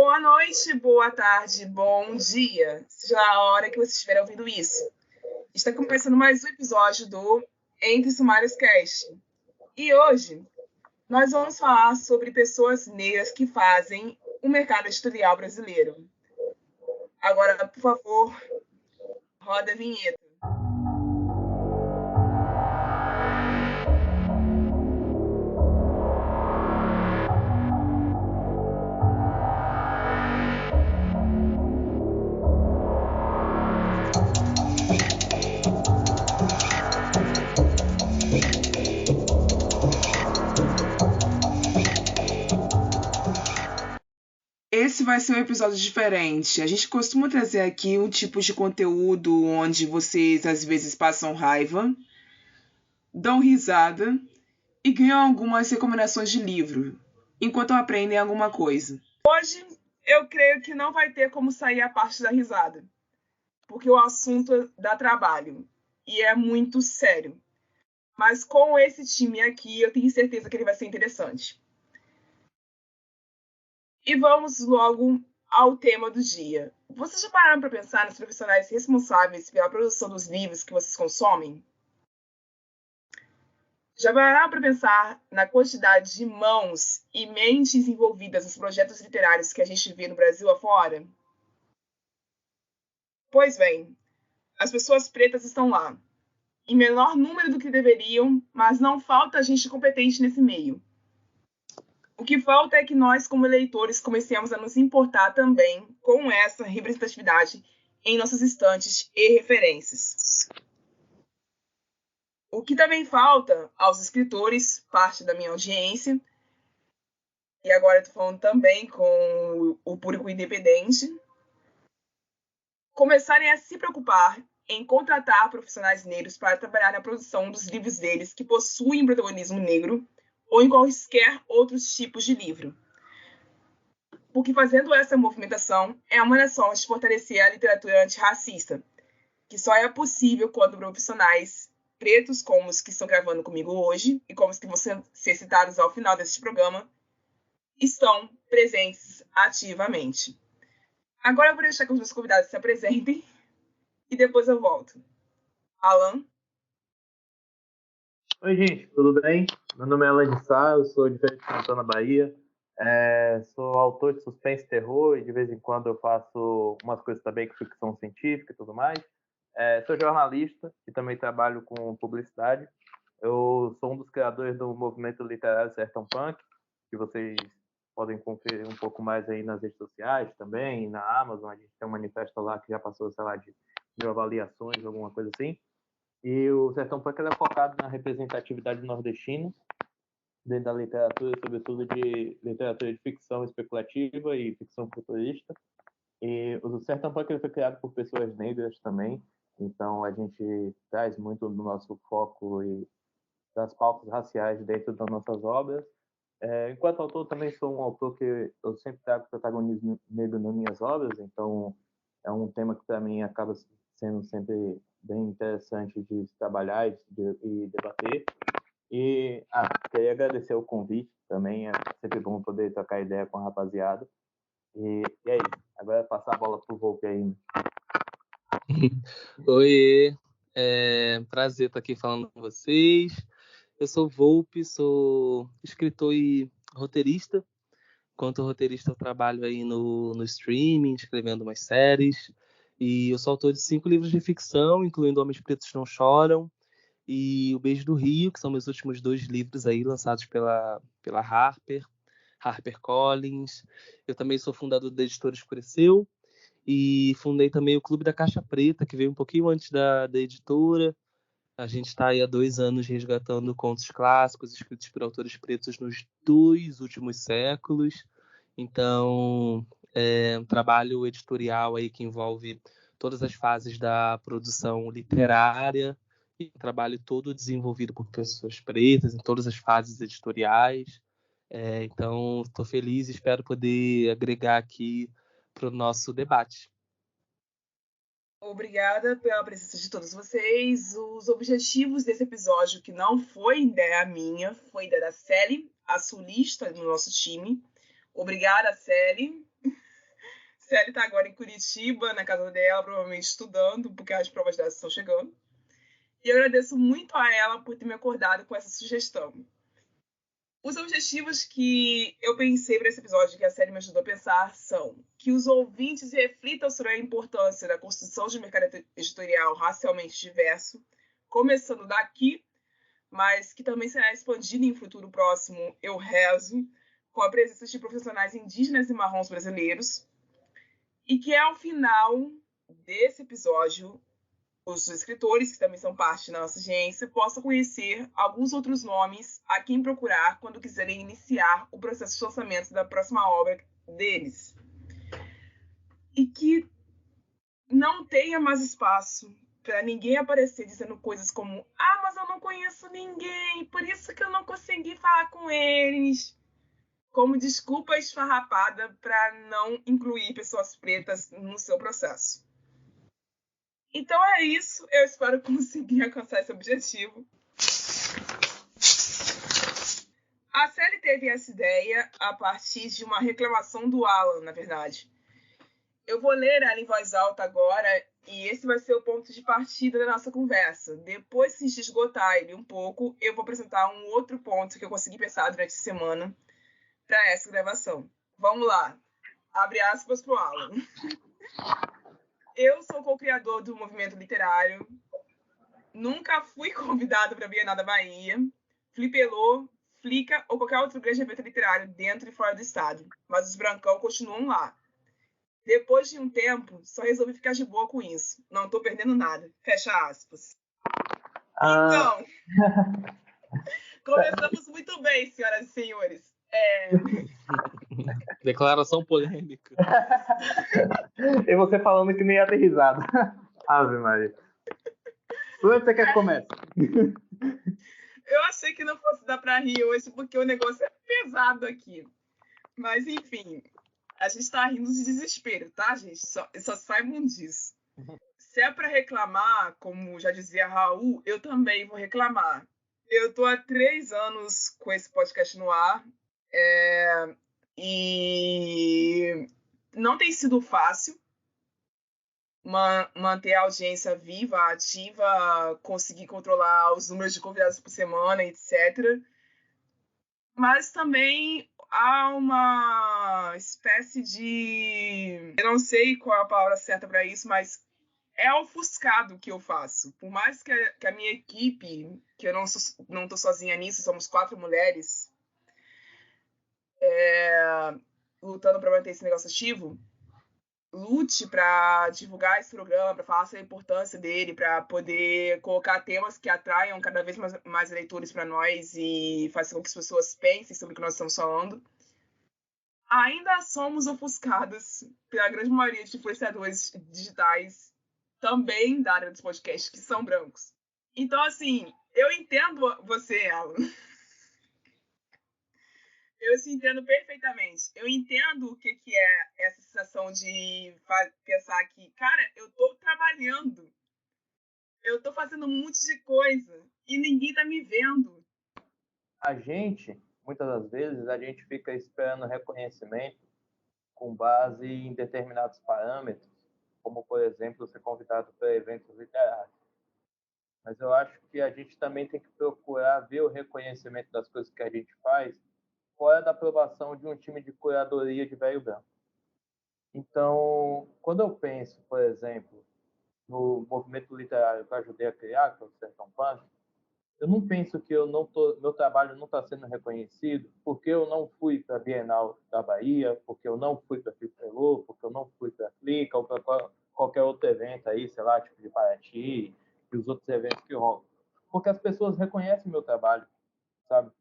Boa noite, boa tarde, bom dia, seja a hora que você estiver ouvindo isso. Está começando mais um episódio do Entre Sumários Cast. E hoje nós vamos falar sobre pessoas negras que fazem o mercado editorial brasileiro. Agora, por favor, roda a vinheta. Esse vai ser um episódio diferente. A gente costuma trazer aqui um tipo de conteúdo onde vocês às vezes passam raiva, dão risada e ganham algumas recomendações de livro, enquanto aprendem alguma coisa. Hoje eu creio que não vai ter como sair a parte da risada, porque o assunto dá trabalho e é muito sério. Mas com esse time aqui, eu tenho certeza que ele vai ser interessante. E vamos logo ao tema do dia. Vocês já pararam para pensar nos profissionais responsáveis pela produção dos livros que vocês consomem? Já pararam para pensar na quantidade de mãos e mentes envolvidas nos projetos literários que a gente vê no Brasil afora? Pois bem, as pessoas pretas estão lá, em menor número do que deveriam, mas não falta gente competente nesse meio. O que falta é que nós, como eleitores, comecemos a nos importar também com essa representatividade em nossas estantes e referências. O que também falta aos escritores, parte da minha audiência, e agora estou falando também com o público independente, começarem a se preocupar em contratar profissionais negros para trabalhar na produção dos livros deles que possuem protagonismo negro ou em quaisquer outros tipos de livro. Porque fazendo essa movimentação é uma das formas de fortalecer a literatura antirracista, que só é possível quando profissionais pretos, como os que estão gravando comigo hoje, e como os que vão ser citados ao final deste programa, estão presentes ativamente. Agora eu vou deixar que os meus convidados se apresentem e depois eu volto. Alan? Oi, gente, tudo bem? Meu nome é Alan de Sá, eu sou de Feira de Santana, Bahia. Sou autor de suspense e terror e de vez em quando eu faço umas coisas também com ficção científica e tudo mais. Sou jornalista e também trabalho com publicidade. Eu sou um dos criadores do movimento literário Sertão Punk, que vocês podem conferir um pouco mais aí nas redes sociais também, na Amazon. A gente tem um manifesto lá que já passou, sei lá, de 1.000 avaliações, alguma coisa assim. E o Sertão Punk é focado na representatividade nordestina dentro da literatura, sobretudo de literatura de ficção especulativa e ficção futurista. E o Sertão Punk foi criado por pessoas negras também, então a gente traz muito do nosso foco e das pautas raciais dentro das nossas obras. Enquanto autor, também sou um autor que eu sempre trago protagonismo negro nas minhas obras, então é um tema que para mim acaba sendo sempre bem interessante de se trabalhar e debater. E queria agradecer o convite também, é sempre bom poder trocar ideia com a rapaziada. E é isso, agora passar a bola pro Volpe aí. Oiê, prazer estar aqui falando com vocês. Eu sou Volpe, sou escritor e roteirista. Enquanto roteirista eu trabalho aí no streaming, escrevendo umas séries. E eu sou autor de 5 livros de ficção, incluindo Homens Pretos Não Choram e O Beijo do Rio, que são meus últimos 2 livros aí lançados pela HarperCollins. Eu também sou fundador da editora Escureceu e fundei também o Clube da Caixa Preta, que veio um pouquinho antes da editora. A gente está aí há 2 anos resgatando contos clássicos escritos por autores pretos nos 2 últimos séculos. Então, é um trabalho editorial aí que envolve todas as fases da produção literária e um trabalho todo desenvolvido por pessoas pretas em todas as fases editoriais. Então, estou feliz e espero poder agregar aqui para o nosso debate. Obrigada pela presença de todos vocês. Os objetivos desse episódio, que não foi ideia minha, foi ideia da Celi, a sulista do nosso time. Obrigada, Celi. Célia está agora em Curitiba, na casa dela, provavelmente estudando, porque as provas dela estão chegando. E eu agradeço muito a ela por ter me acordado com essa sugestão. Os objetivos que eu pensei para esse episódio, que a série me ajudou a pensar, são que os ouvintes reflitam sobre a importância da construção de um mercado editorial racialmente diverso, começando daqui, mas que também será expandido em futuro próximo, eu rezo, com a presença de profissionais indígenas e marrons brasileiros, e que ao final desse episódio, os escritores, que também são parte da nossa agência, possam conhecer alguns outros nomes a quem procurar quando quiserem iniciar o processo de lançamento da próxima obra deles. E que não tenha mais espaço para ninguém aparecer dizendo coisas como mas eu não conheço ninguém, por isso que eu não consegui falar com eles, como desculpa esfarrapada para não incluir pessoas pretas no seu processo. Então é isso, eu espero conseguir alcançar esse objetivo. A série teve essa ideia a partir de uma reclamação do Alan, na verdade. Eu vou ler ela em voz alta agora e esse vai ser o ponto de partida da nossa conversa. Depois, se esgotar ele um pouco, eu vou apresentar um outro ponto que eu consegui pensar durante a semana para essa gravação. Vamos lá. Abre aspas pro Alan. Eu sou co-criador do movimento literário. Nunca fui convidado para a Bienal da Bahia, Flipelô, Flica ou qualquer outro grande evento literário dentro e fora do estado. Mas os brancão continuam lá. Depois de um tempo, só resolvi ficar de boa com isso. Não tô perdendo nada. Fecha aspas. Então, começamos muito bem, senhoras e senhores. Declaração polêmica. E você falando que nem ia ter risada. Ave Maria. Por onde você quer que comece? Eu achei que não fosse dar para rir hoje, porque o negócio é pesado aqui. Mas, enfim, a gente tá rindo de desespero, tá, gente? Só saibam disso. Se é para reclamar, como já dizia Raul, eu também vou reclamar. Eu tô há 3 anos com esse podcast no ar. E não tem sido fácil manter a audiência viva, ativa, conseguir controlar os números de convidados por semana, etc. Mas também há uma espécie de... Eu não sei qual é a palavra certa para isso, mas é ofuscado que eu faço. Por mais que a minha equipe, que eu não estou sozinha nisso, somos 4 mulheres, lutando para manter esse negócio ativo, lute para divulgar esse programa, para falar sobre a importância dele, para poder colocar temas que atraiam cada vez mais leitores para nós e façam com que as pessoas pensem sobre o que nós estamos falando. Ainda somos ofuscadas pela grande maioria de influenciadores digitais, também da área dos podcasts, que são brancos. Então, assim, eu entendo você, Alan. Eu te entendo perfeitamente. Eu entendo o que é essa sensação de pensar que, cara, eu tô trabalhando, eu tô fazendo um monte de coisa e ninguém tá me vendo. A gente, muitas das vezes, a gente fica esperando reconhecimento com base em determinados parâmetros, como, por exemplo, ser convidado para eventos literários. Mas eu acho que a gente também tem que procurar ver o reconhecimento das coisas que a gente faz fora da aprovação de um time de curadoria de velho branco. Então, quando eu penso, por exemplo, no movimento literário que eu ajudei a criar, que é o Sertão Punk, eu não penso que meu trabalho não está sendo reconhecido porque eu não fui para a Bienal da Bahia, porque eu não fui para a Flipelô, porque eu não fui para a Flica ou para qualquer outro evento aí, sei lá, tipo de Paraty e os outros eventos que rolam. Porque as pessoas reconhecem meu trabalho, sabe?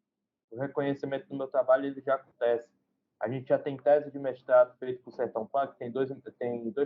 O reconhecimento do meu trabalho ele já acontece. A gente já tem tese de mestrado feito com o Sertão Punk, tem dois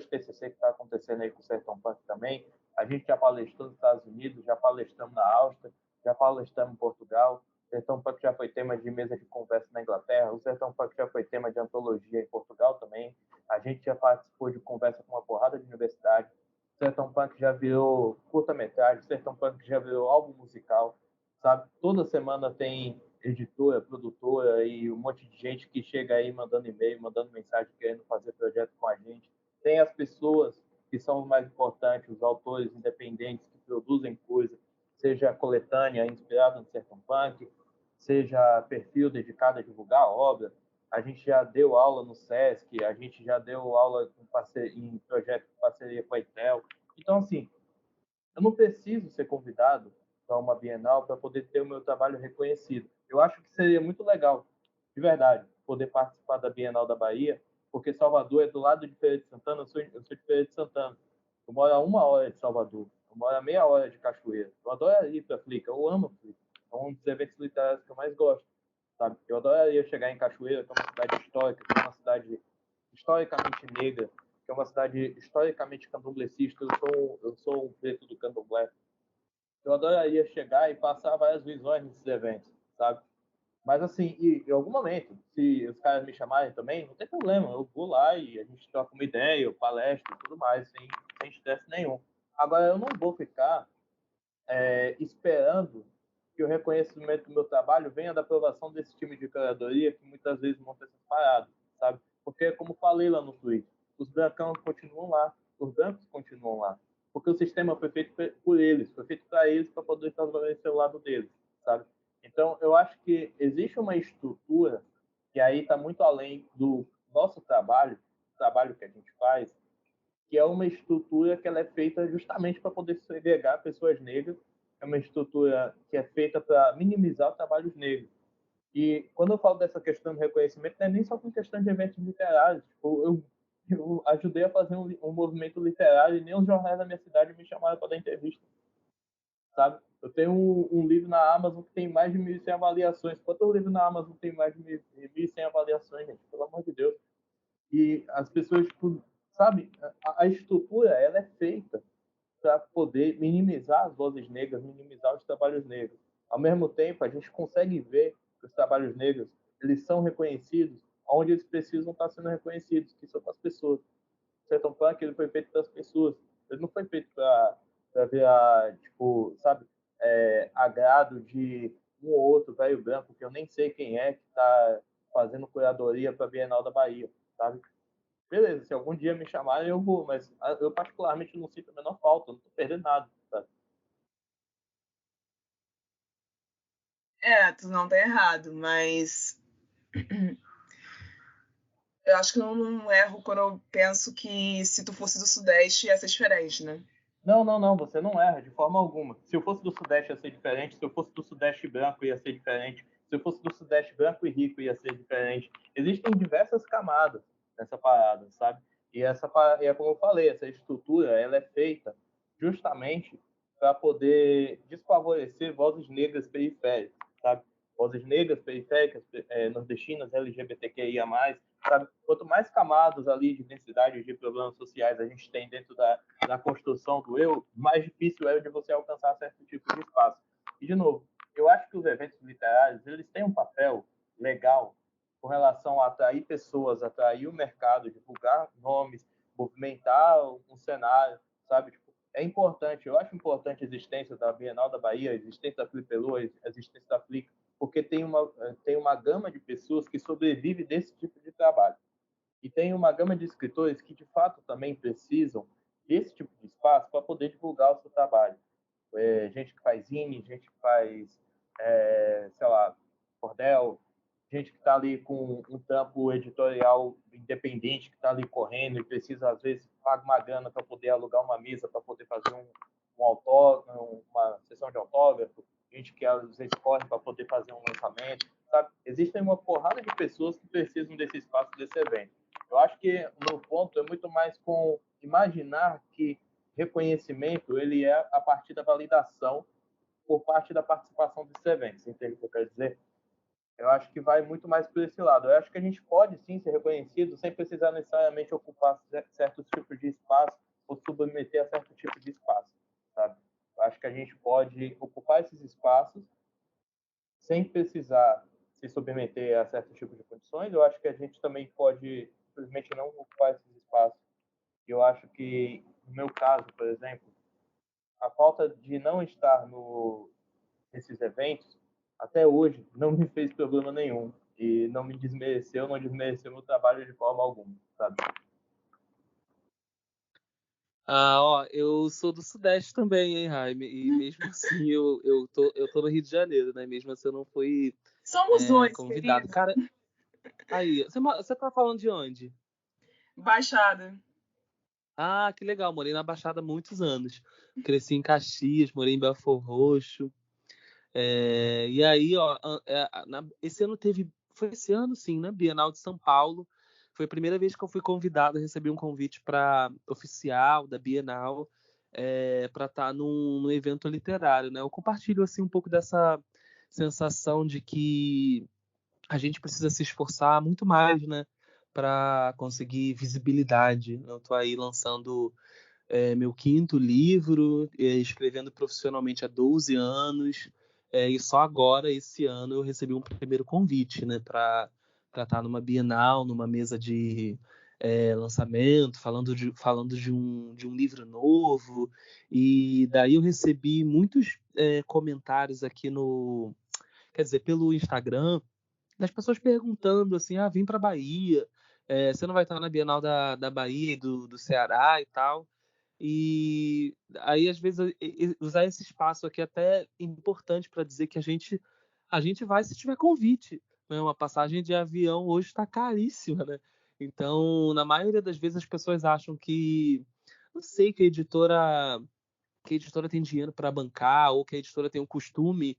TCC que está acontecendo aí com o Sertão Punk também. A gente já palestrou nos Estados Unidos, já palestramos na Áustria, já palestramos em Portugal. O Sertão Punk já foi tema de mesa de conversa na Inglaterra. O Sertão Punk já foi tema de antologia em Portugal também. A gente já participou de conversa com uma porrada de universidade. O Sertão Punk já virou curta-metragem. O Sertão Punk já virou álbum musical, sabe? Toda semana tem editora, produtora e um monte de gente que chega aí mandando e-mail, mandando mensagem, querendo fazer projeto com a gente. tem as pessoas que são os mais importantes, os autores independentes que produzem coisa, seja coletânea inspirada no sertão punk, seja perfil dedicado a divulgar a obra. A gente já deu aula no SESC, a gente já deu aula em projeto de parceria com a ITEL. Então, assim, eu não preciso ser convidado para uma Bienal para poder ter o meu trabalho reconhecido. Eu acho que seria muito legal, de verdade, poder participar da Bienal da Bahia, porque Salvador é do lado de Feira de Santana, eu sou de Feira de Santana. Eu moro a 1 hora de Salvador, eu moro a meia hora de Cachoeira. Eu adoraria ir para a Flickr, eu amo a Flickr. É um dos eventos literários que eu mais gosto, sabe? Eu adoraria chegar em Cachoeira, que é uma cidade histórica, que é uma cidade historicamente negra, que é uma cidade historicamente candomblessista. Eu sou um preto do candomblé. Eu adoraria chegar e passar várias visões nesses eventos, sabe? Mas, assim, em algum momento, se os caras me chamarem também, não tem problema. Eu vou lá e a gente troca uma ideia, eu palestro e tudo mais, sem estresse nenhum. Agora, eu não vou ficar esperando que o reconhecimento do meu trabalho venha da aprovação desse time de curadoria que muitas vezes monta essas paradas, sabe? Porque, como falei lá no Twitter, os brancão continuam lá, os brancos continuam lá, porque o sistema foi feito por eles, foi feito para eles, para poder favorecer o lado deles, sabe? Então, eu acho que existe uma estrutura que aí está muito além do nosso trabalho, o trabalho que a gente faz, que é uma estrutura que ela é feita justamente para poder segregar pessoas negras, é uma estrutura que é feita para minimizar trabalhos negros. E quando eu falo dessa questão do reconhecimento, não é nem só com questão de eventos literários. Tipo, eu ajudei a fazer um movimento literário e nem os jornais da minha cidade me chamaram para dar entrevista, sabe? Eu tenho um livro na Amazon que tem mais de 1.100 avaliações. Quantos livros na Amazon tem mais de 1.100 avaliações, gente? Pelo amor de Deus. E as pessoas, tipo, sabe, a estrutura ela é feita para poder minimizar as vozes negras, minimizar os trabalhos negros. Ao mesmo tempo, a gente consegue ver que os trabalhos negros eles são reconhecidos onde eles precisam estar sendo reconhecidos, que são com as pessoas. O Sertão Punk ele foi feito para as pessoas. Ele não foi feito para ver tipo, sabe, agrado de um ou outro velho branco que eu nem sei quem é que está fazendo curadoria para a Bienal da Bahia, sabe? Beleza, se algum dia me chamarem, eu vou, mas eu particularmente não sinto a menor falta, não tô perdendo nada, sabe? Tu não tá errado, mas eu acho que não erro quando eu penso que se tu fosse do Sudeste ia ser diferente, né? Não, você não erra de forma alguma. Se eu fosse do Sudeste ia ser diferente, se eu fosse do Sudeste branco ia ser diferente, se eu fosse do Sudeste branco e rico ia ser diferente. Existem diversas camadas nessa parada, sabe? E é como eu falei, essa estrutura ela é feita justamente para poder desfavorecer vozes negras periféricas, sabe? Vozes negras periféricas, nordestinas, LGBTQIA+, sabe? Quanto mais camadas ali de densidade de problemas sociais a gente tem dentro da construção do eu, mais difícil é de você alcançar certo tipo de espaço. E, de novo, eu acho que os eventos literários eles têm um papel legal com relação a atrair pessoas, atrair o mercado, divulgar nomes, movimentar um cenário, sabe? Tipo, é importante, eu acho importante a existência da Bienal da Bahia, a existência da Flipelô, a existência da Flick, porque tem uma gama de pessoas que sobrevive desse tipo de trabalho. E tem uma gama de escritores que, de fato, também precisam desse tipo de espaço para poder divulgar o seu trabalho. Gente que faz zine, gente que faz, sei lá, cordel, gente que está ali com um trampo editorial independente, que está ali correndo e precisa, às vezes, pagar uma grana para poder alugar uma mesa, para poder fazer uma sessão de autógrafo, gente que, às vezes, corre para poder fazer um lançamento, sabe? Existem uma porrada de pessoas que precisam desse espaço, desse evento. Eu acho que o meu ponto é muito mais com imaginar que reconhecimento ele é a partir da validação por parte da participação desses eventos. Entende o que eu quero dizer? Eu acho que vai muito mais por esse lado. Eu acho que a gente pode sim ser reconhecido sem precisar necessariamente ocupar certos tipos de espaço ou submeter a certo tipo de espaço, sabe? Eu acho que a gente pode ocupar esses espaços sem precisar se submeter a certo tipo de condições. Eu acho que a gente também pode simplesmente não ocupar esses espaços. Eu acho que, no meu caso, por exemplo, a falta de não estar nesses eventos, até hoje, não me fez problema nenhum. E não desmereceu meu trabalho de forma alguma, sabe? Ó, eu sou do Sudeste também, hein, Jaime? E mesmo assim eu tô no Rio de Janeiro, né? Mesmo assim eu não fui Somos dois, convidado. querido. Cara, aí, você tá falando de onde? Baixada. Ah, que legal, morei na Baixada há muitos anos. Cresci em Caxias, morei em Belford Roxo. E aí, ó, esse ano teve. Foi esse ano, sim, né? Bienal de São Paulo. Foi a primeira vez que eu fui convidado, recebi um convite para oficial da Bienal, para estar num evento literário, né? Eu compartilho assim um pouco dessa sensação de que a gente precisa se esforçar muito mais, né? Para conseguir visibilidade. Eu estou aí lançando meu quinto livro, escrevendo profissionalmente há 12 anos, e só agora, esse ano, eu recebi um primeiro convite, né, para estar numa Bienal, numa mesa de lançamento, falando de um livro novo, e daí eu recebi muitos comentários aqui no, quer dizer, pelo Instagram, das pessoas perguntando assim, vim para Bahia, você não vai estar na Bienal da Bahia e do Ceará e tal. E aí, às vezes, usar esse espaço aqui é até importante para dizer que a gente vai se tiver convite. Né? Uma passagem de avião hoje está caríssima, né? Então, na maioria das vezes, as pessoas acham que, não sei, que a editora tem dinheiro para bancar ou que a editora tem o costume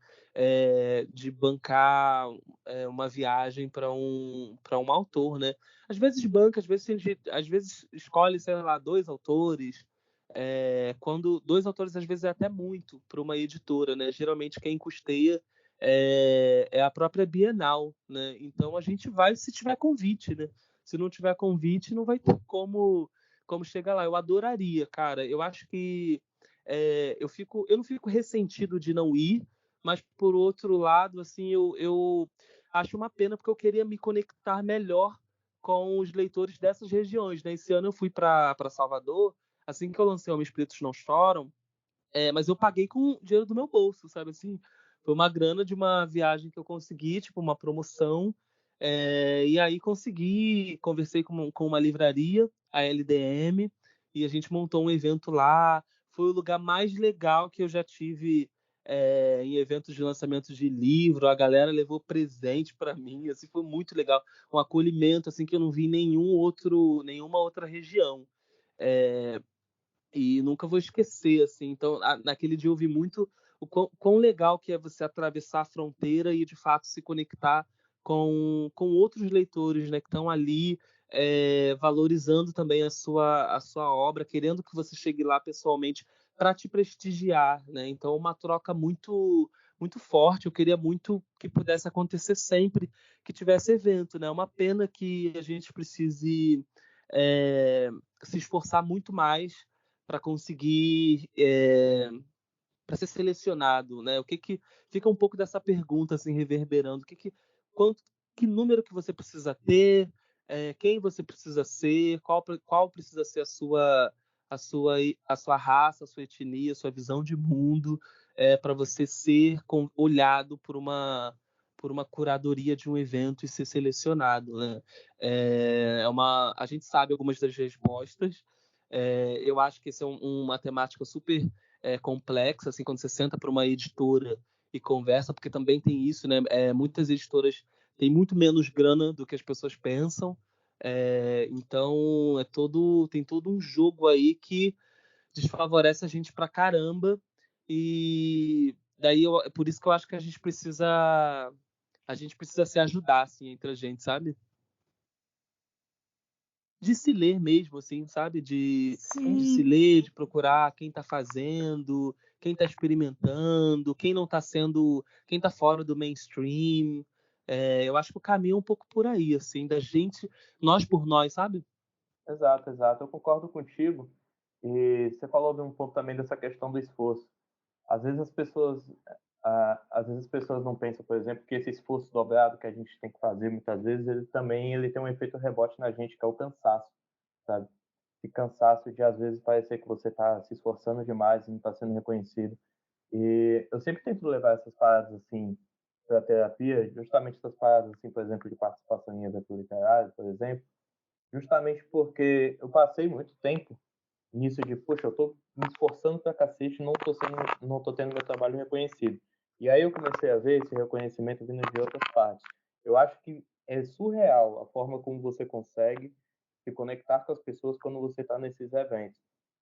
de bancar uma viagem para um autor, né? Às vezes banca, às vezes escolhe, sei lá, dois autores. Quando dois autores às vezes é até muito para uma editora, né? Geralmente quem custeia é a própria Bienal, né? Então a gente vai se tiver convite, né? Se não tiver convite, não vai ter como chegar lá. Eu adoraria, cara. Eu acho que eu não fico ressentido de não ir, mas por outro lado, assim, eu acho uma pena porque eu queria me conectar melhor com os leitores dessas regiões, né? Esse ano eu fui para Salvador, assim que eu lancei Homens Pretos Não Choram, mas eu paguei com dinheiro do meu bolso, sabe assim? Foi uma grana de uma viagem que eu consegui, tipo, uma promoção, e aí consegui, conversei com uma livraria, a LDM, e a gente montou um evento lá. Foi o lugar mais legal que eu já tive em eventos de lançamento de livro. A galera levou presente para mim, assim, foi muito legal. Um acolhimento assim que eu não vi em nenhuma outra região. É, e nunca vou esquecer, assim. Então, naquele dia eu vi muito o quão legal que é você atravessar a fronteira e, de fato, se conectar com outros leitores, né, que estão ali valorizando também a sua obra, querendo que você chegue lá pessoalmente para te prestigiar, né? Então, é uma troca muito forte. Eu queria muito que pudesse acontecer sempre que tivesse evento, né? É uma pena que a gente precise se esforçar muito mais para conseguir para ser selecionado, né? O que que fica um pouco dessa pergunta assim reverberando, quanto que número que você precisa ter, quem você precisa ser, qual precisa ser a sua raça, a sua etnia, a sua visão de mundo, para você ser olhado por uma curadoria de um evento e ser selecionado, né? A gente sabe algumas das respostas. Eu acho que esse é uma temática super complexa, assim, quando você senta para uma editora e conversa, porque também tem isso, né? Muitas editoras têm muito menos grana do que as pessoas pensam, então tem todo um jogo aí que desfavorece a gente pra caramba, e daí por isso que eu acho que a gente precisa se ajudar, assim, entre a gente, sabe? De se ler mesmo, assim, sabe? De se Sim. ler, de procurar quem está fazendo, quem está experimentando, quem não está sendo, quem está fora do mainstream. Eu acho que o caminho é um pouco por aí, assim, da gente, nós por nós, sabe? Exato, exato. Eu concordo contigo. E você falou de um pouco também dessa questão do esforço. Às vezes às vezes as pessoas não pensam, por exemplo, que esse esforço dobrado que a gente tem que fazer muitas vezes, ele tem um efeito rebote na gente, que é o cansaço, sabe? E cansaço de às vezes parecer que você está se esforçando demais e não está sendo reconhecido. E eu sempre tento levar essas paradas assim para a terapia, justamente essas paradas assim, por exemplo, de participação em evento literário, por exemplo, justamente porque eu passei muito tempo nisso de, poxa, eu tô me esforçando pra cacete e não tô tendo meu trabalho reconhecido. E aí eu comecei a ver esse reconhecimento vindo de outras partes. Eu acho que é surreal a forma como você consegue se conectar com as pessoas quando você está nesses eventos.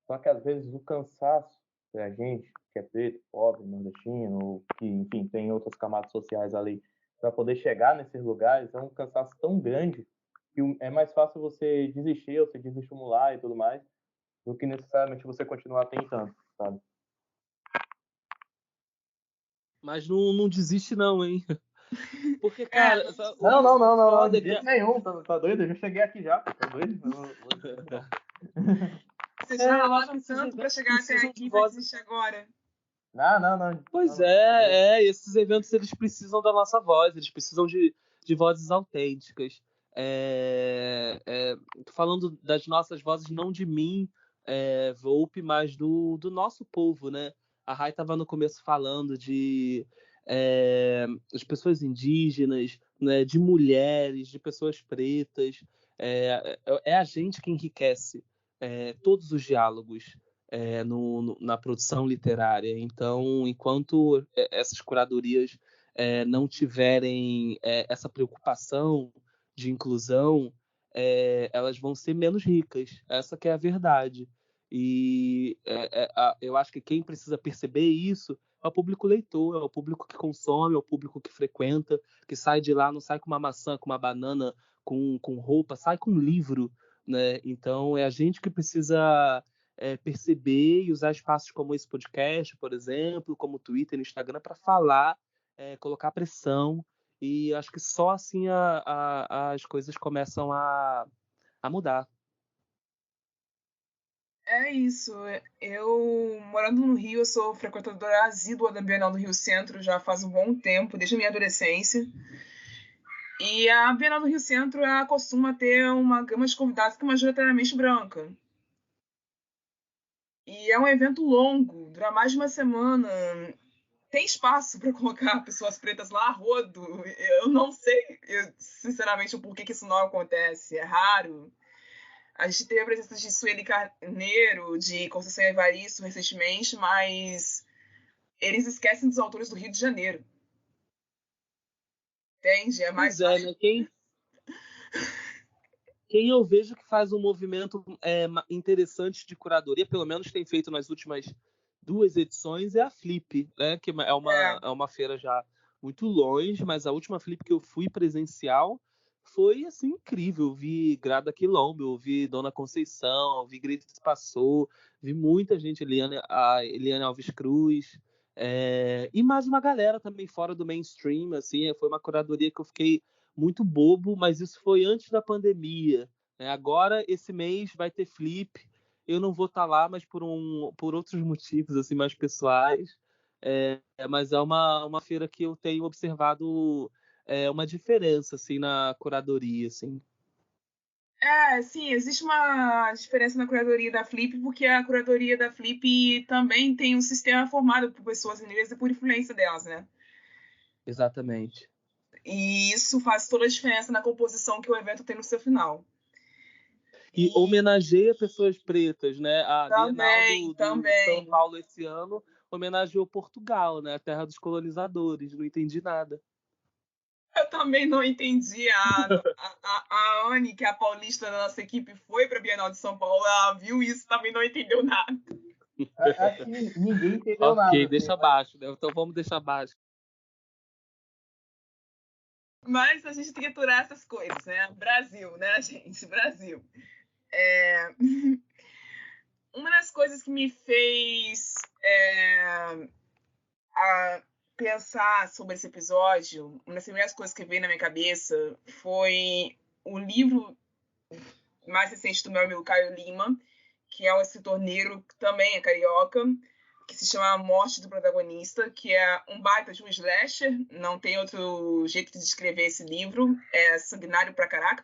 Só que às vezes o cansaço pra gente, que é preto, pobre, nordestino, ou que, enfim, tem outras camadas sociais ali, para poder chegar nesses lugares, é um cansaço tão grande que é mais fácil você desistir ou se desestimular e tudo mais, do que necessariamente você continuar tentando, sabe? Mas não desiste não, hein? Porque, É, cara, Não, foda de é que jeito nenhum, tá doido? Eu já cheguei aqui já, tá doido? Não. vocês já eu acho que ralaram esses tanto para eventos chegar até precisam de aqui para vozes. desistir agora. Pois Tá doido. esses eventos eles precisam da nossa voz, eles precisam de vozes autênticas. Tô falando das nossas vozes, não de mim, Volpe, mas do nosso povo, né? A Rai estava no começo falando de pessoas indígenas, né? De mulheres, de pessoas pretas. É a gente que enriquece todos os diálogos na produção literária. Então, enquanto essas curadorias não tiverem essa preocupação de inclusão, elas vão ser menos ricas. Essa que é a verdade. E eu acho que quem precisa perceber isso é o público leitor, é o público que consome, é o público que frequenta, que sai de lá, não sai com uma maçã, com uma banana, com roupa, sai com um livro, né? Então é a gente que precisa perceber e usar espaços como esse podcast, por exemplo, como o Twitter e Instagram, para falar, colocar pressão. E acho que só assim as coisas começam a mudar. É isso. Eu, morando no Rio, eu sou frequentadora assídua da Bienal do Rio Centro já faz um bom tempo, desde a minha adolescência. E a Bienal do Rio Centro ela costuma ter uma gama de convidados que é majoritariamente branca. E é um evento longo, dura mais de uma semana. Tem espaço para colocar pessoas pretas lá a rodo? Eu não sei, sinceramente, o porquê que isso não acontece. É raro. A gente teve a presença de Sueli Carneiro, de Conceição Evaristo recentemente, mas eles esquecem dos autores do Rio de Janeiro. Entende? É mais Pois é, fácil. né? Quem eu vejo que faz um movimento interessante de curadoria, pelo menos tem feito nas últimas 2 edições, é a Flip, né? Que É, é uma feira já muito longe, mas a última Flip que eu fui presencial foi assim incrível. Eu vi Grada Quilombo, eu vi Dona Conceição, eu vi Gritos Passou, vi muita gente, a Eliane Alves Cruz, e mais uma galera também fora do mainstream, assim, foi uma curadoria que eu fiquei muito bobo, mas isso foi antes da pandemia, né? Agora, esse mês, vai ter Flip. Eu não vou estar lá, mas por outros motivos assim mais pessoais. Mas é uma feira que eu tenho observado uma diferença assim na curadoria, assim. sim, existe uma diferença na curadoria da Flip, porque a curadoria da Flip também tem um sistema formado por pessoas negras e por influência delas, né? Exatamente. E isso faz toda a diferença na composição que o evento tem no seu final. E E homenageia pessoas pretas, né? A Bienal também, do São também. Paulo esse ano homenageou Portugal, né? A terra dos colonizadores. Não entendi nada. Eu também não entendi. A Anne, que é a paulista da nossa equipe, foi para a Bienal de São Paulo, ela viu isso também não entendeu nada. Acho que ninguém entendeu Ok, nada, assim, deixa abaixo, né? Então vamos deixar abaixo. Mas a gente tem que aturar essas coisas, né? Brasil, né, gente? Brasil. É... Uma das coisas que me fez pensar sobre esse episódio, uma das primeiras coisas que veio na minha cabeça foi o livro mais recente do meu amigo Caio Lima, que é um escritor negro, que também é carioca, que se chama A Morte do Protagonista, que é um baita de um slasher, não tem outro jeito de descrever esse livro, é sanguinário pra caraca.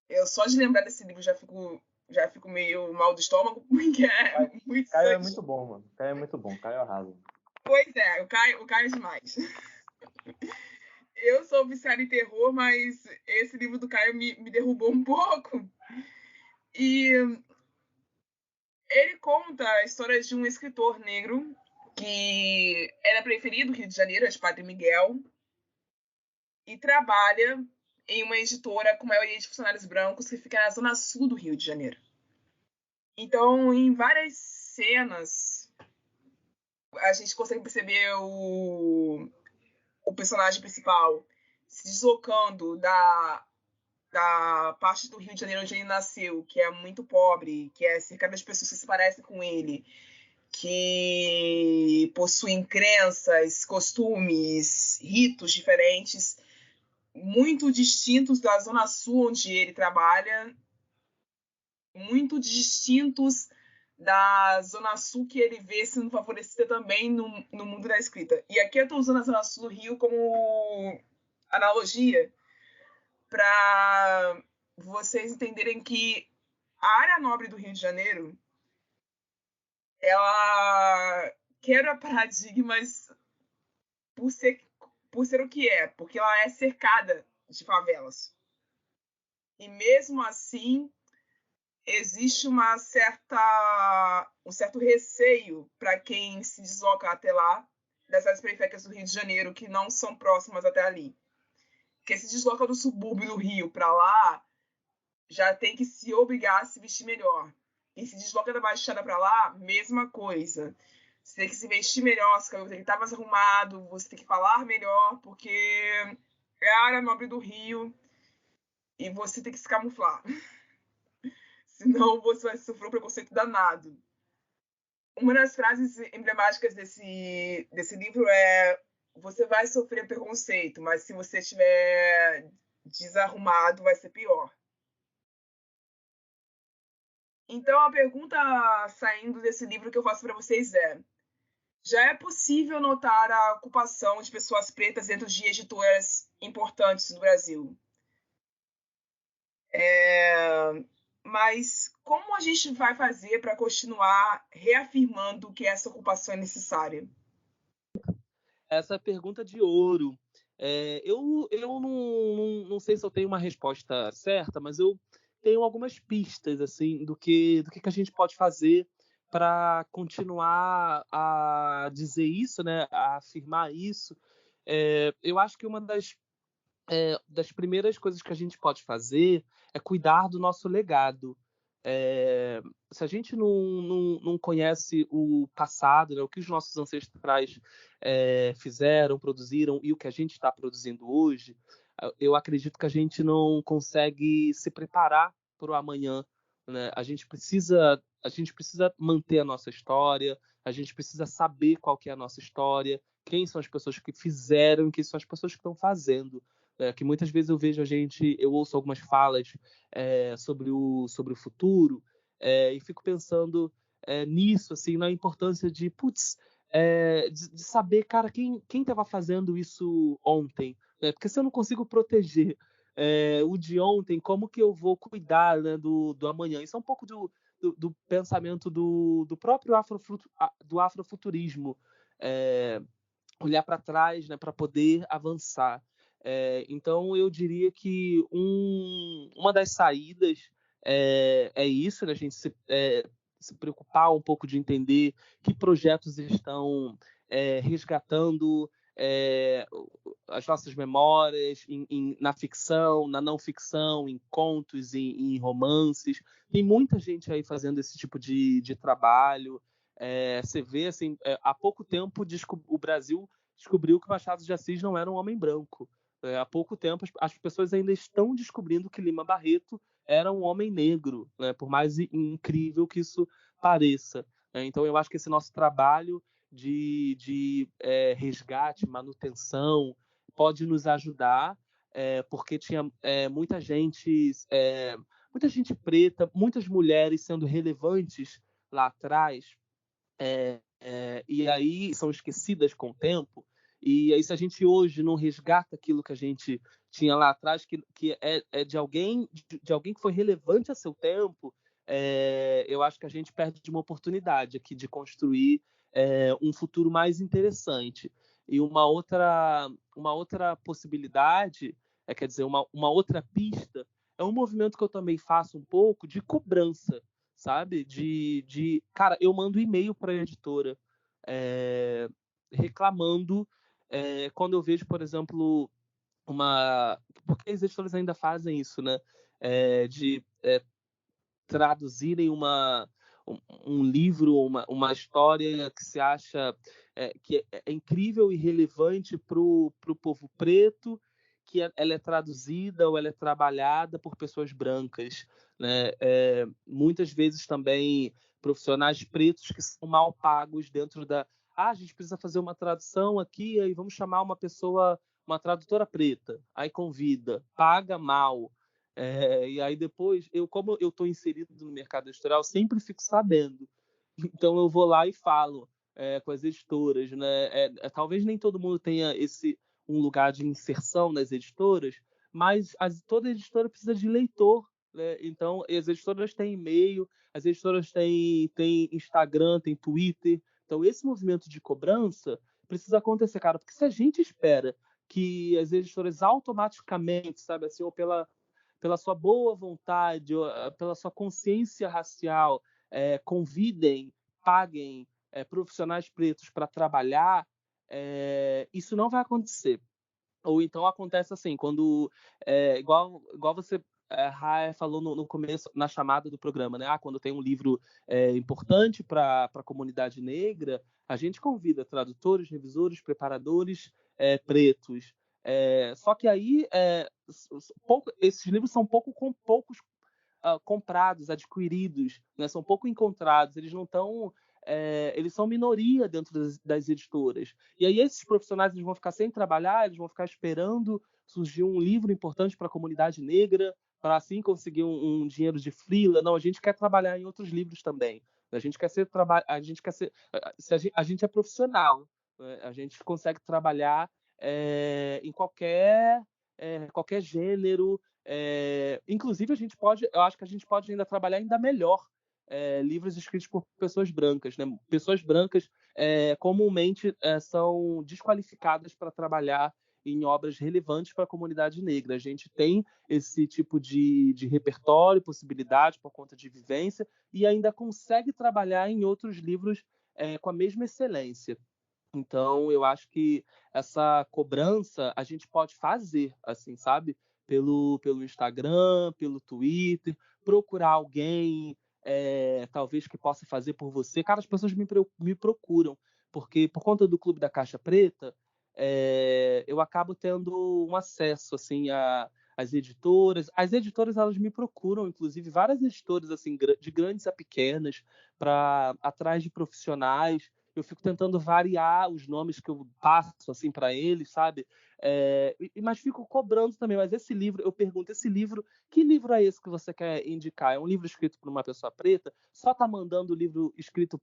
Eu só de lembrar desse livro já fico meio mal do estômago, porque é muito Caio é sangue. muito bom, mano. Caio é muito bom, Caio arrasa. Pois é, o Caio é demais. Eu sou viciada em terror, mas esse livro do Caio me derrubou um pouco. E Ele conta a história de um escritor negro que era preferido do Rio de Janeiro, de Padre Miguel, e trabalha em uma editora com maioria de funcionários brancos que fica na zona sul do Rio de Janeiro. Então, em várias cenas, a gente consegue perceber o personagem principal se deslocando da parte do Rio de Janeiro onde ele nasceu, que é muito pobre, que é cercado de pessoas que se parecem com ele, que possuem crenças, costumes, ritos diferentes, muito distintos da Zona Sul, onde ele trabalha, muito distintos da Zona Sul que ele vê sendo favorecida também no mundo da escrita. E aqui eu estou usando a Zona Sul do Rio como analogia para vocês entenderem que a área nobre do Rio de Janeiro ela quebra paradigmas por ser o que é, porque ela é cercada de favelas. E mesmo assim, existe um certo receio para quem se desloca até lá, das áreas periféricas do Rio de Janeiro, que não são próximas até ali. Quem se desloca do subúrbio do Rio para lá, já tem que se obrigar a se vestir melhor. Quem se desloca da Baixada para lá, mesma coisa. Você tem que se vestir melhor, você tem que estar mais arrumado, você tem que falar melhor, porque é a área nobre do Rio e você tem que se camuflar. Senão você vai sofrer um preconceito danado. Uma das frases emblemáticas desse livro é: você vai sofrer preconceito, mas se você estiver desarrumado, vai ser pior. Então, a pergunta saindo desse livro que eu faço para vocês é: já é possível notar a ocupação de pessoas pretas dentro de editoras importantes do Brasil? Mas como a gente vai fazer para continuar reafirmando que essa ocupação é necessária? Essa é a pergunta de ouro. Eu não sei se eu tenho uma resposta certa, mas eu tenho algumas pistas assim do que a gente pode fazer para continuar a dizer isso, né, a afirmar isso. Eu acho que uma das primeiras coisas que a gente pode fazer é cuidar do nosso legado. É, Se a gente não conhece o passado, né, o que os nossos ancestrais fizeram, produziram e o que a gente está produzindo hoje, eu acredito que a gente não consegue se preparar para o amanhã, né? A gente precisa manter a nossa história, a gente precisa saber qual que é a nossa história, quem são as pessoas que fizeram e quem são as pessoas que estão fazendo. Que muitas vezes eu ouço algumas falas sobre o futuro, e fico pensando nisso, assim, na importância de saber, cara, quem estava fazendo isso ontem, né? Porque se eu não consigo proteger o de ontem, como que eu vou cuidar, né, do amanhã? Isso é um pouco do pensamento do próprio do afrofuturismo, olhar para trás, né, para poder avançar. Então, eu diria que uma das saídas é isso, né, a gente se preocupar um pouco de entender que projetos estão resgatando as nossas memórias na ficção, na não ficção, em contos, em romances. Tem muita gente aí fazendo esse tipo de trabalho. Você vê, assim, há pouco tempo o Brasil descobriu que Machado de Assis não era um homem branco. Há pouco tempo as pessoas ainda estão descobrindo que Lima Barreto era um homem negro, né? Por mais incrível que isso pareça. Então, eu acho que esse nosso trabalho de resgate, manutenção, pode nos ajudar, porque tinha muita gente preta, muitas mulheres sendo relevantes lá atrás, e aí são esquecidas com o tempo. E aí, se a gente hoje não resgata aquilo que a gente tinha lá atrás, que é de alguém que foi relevante a seu tempo, eu acho que a gente perde uma oportunidade aqui de construir um futuro mais interessante. E uma outra possibilidade, quer dizer, uma outra pista, é um movimento que eu também faço um pouco de cobrança, sabe? Cara, eu mando e-mail para a editora reclamando quando eu vejo, por exemplo, porque as editoras ainda fazem isso, né? De traduzirem um livro, uma história que se acha que é incrível e relevante para o povo preto, que ela é traduzida ou ela é trabalhada por pessoas brancas, né? Muitas vezes também profissionais pretos que são mal pagos dentro da... a gente precisa fazer uma tradução aqui, aí vamos chamar uma pessoa, uma tradutora preta, aí convida, paga mal. E aí depois, como eu estou inserido no mercado editorial, sempre fico sabendo. Então eu vou lá e falo com as editoras, né? Talvez nem todo mundo tenha um lugar de inserção nas editoras, mas toda editora precisa de leitor, né? Então as editoras têm e-mail, as editoras têm Instagram, têm Twitter. Então esse movimento de cobrança precisa acontecer, cara, porque se a gente espera que as editoras automaticamente, sabe, assim, ou pela sua boa vontade, pela sua consciência racial, convidem, paguem profissionais pretos para trabalhar, isso não vai acontecer. Ou então acontece assim, quando, igual você, Raia, falou no começo, na chamada do programa, né? Quando tem um livro importante para a comunidade negra, a gente convida tradutores, revisores, preparadores pretos. Só que aí esses livros são poucos comprados, adquiridos, né? São pouco encontrados, eles não estão... eles são minoria dentro das editoras. E aí esses profissionais eles vão ficar sem trabalhar, eles vão ficar esperando surgir um livro importante para a comunidade negra, para assim conseguir um dinheiro de freela. Não, a gente quer trabalhar em outros livros também. A gente quer ser a gente é profissional, né? A gente consegue trabalhar em qualquer gênero. Inclusive eu acho que a gente pode ainda trabalhar ainda melhor livros escritos por pessoas brancas, né? Pessoas brancas comumente são desqualificadas para trabalhar em obras relevantes para a comunidade negra. A gente tem esse tipo de repertório, possibilidade por conta de vivência, e ainda consegue trabalhar em outros livros com a mesma excelência. Então, eu acho que essa cobrança a gente pode fazer, assim, sabe? Pelo Instagram, pelo Twitter, procurar alguém, talvez que possa fazer por você. Cara, as pessoas me procuram, porque por conta do Clube da Caixa Preta, eu acabo tendo um acesso, assim, às editoras. As editoras, elas me procuram, inclusive, várias editoras, assim, de grandes a pequenas, atrás de profissionais. Eu fico tentando variar os nomes que eu passo assim para eles, sabe? Mas fico cobrando também. Mas esse livro, eu pergunto, que livro é esse que você quer indicar? É um livro escrito por uma pessoa preta? Só tá mandando livro escrito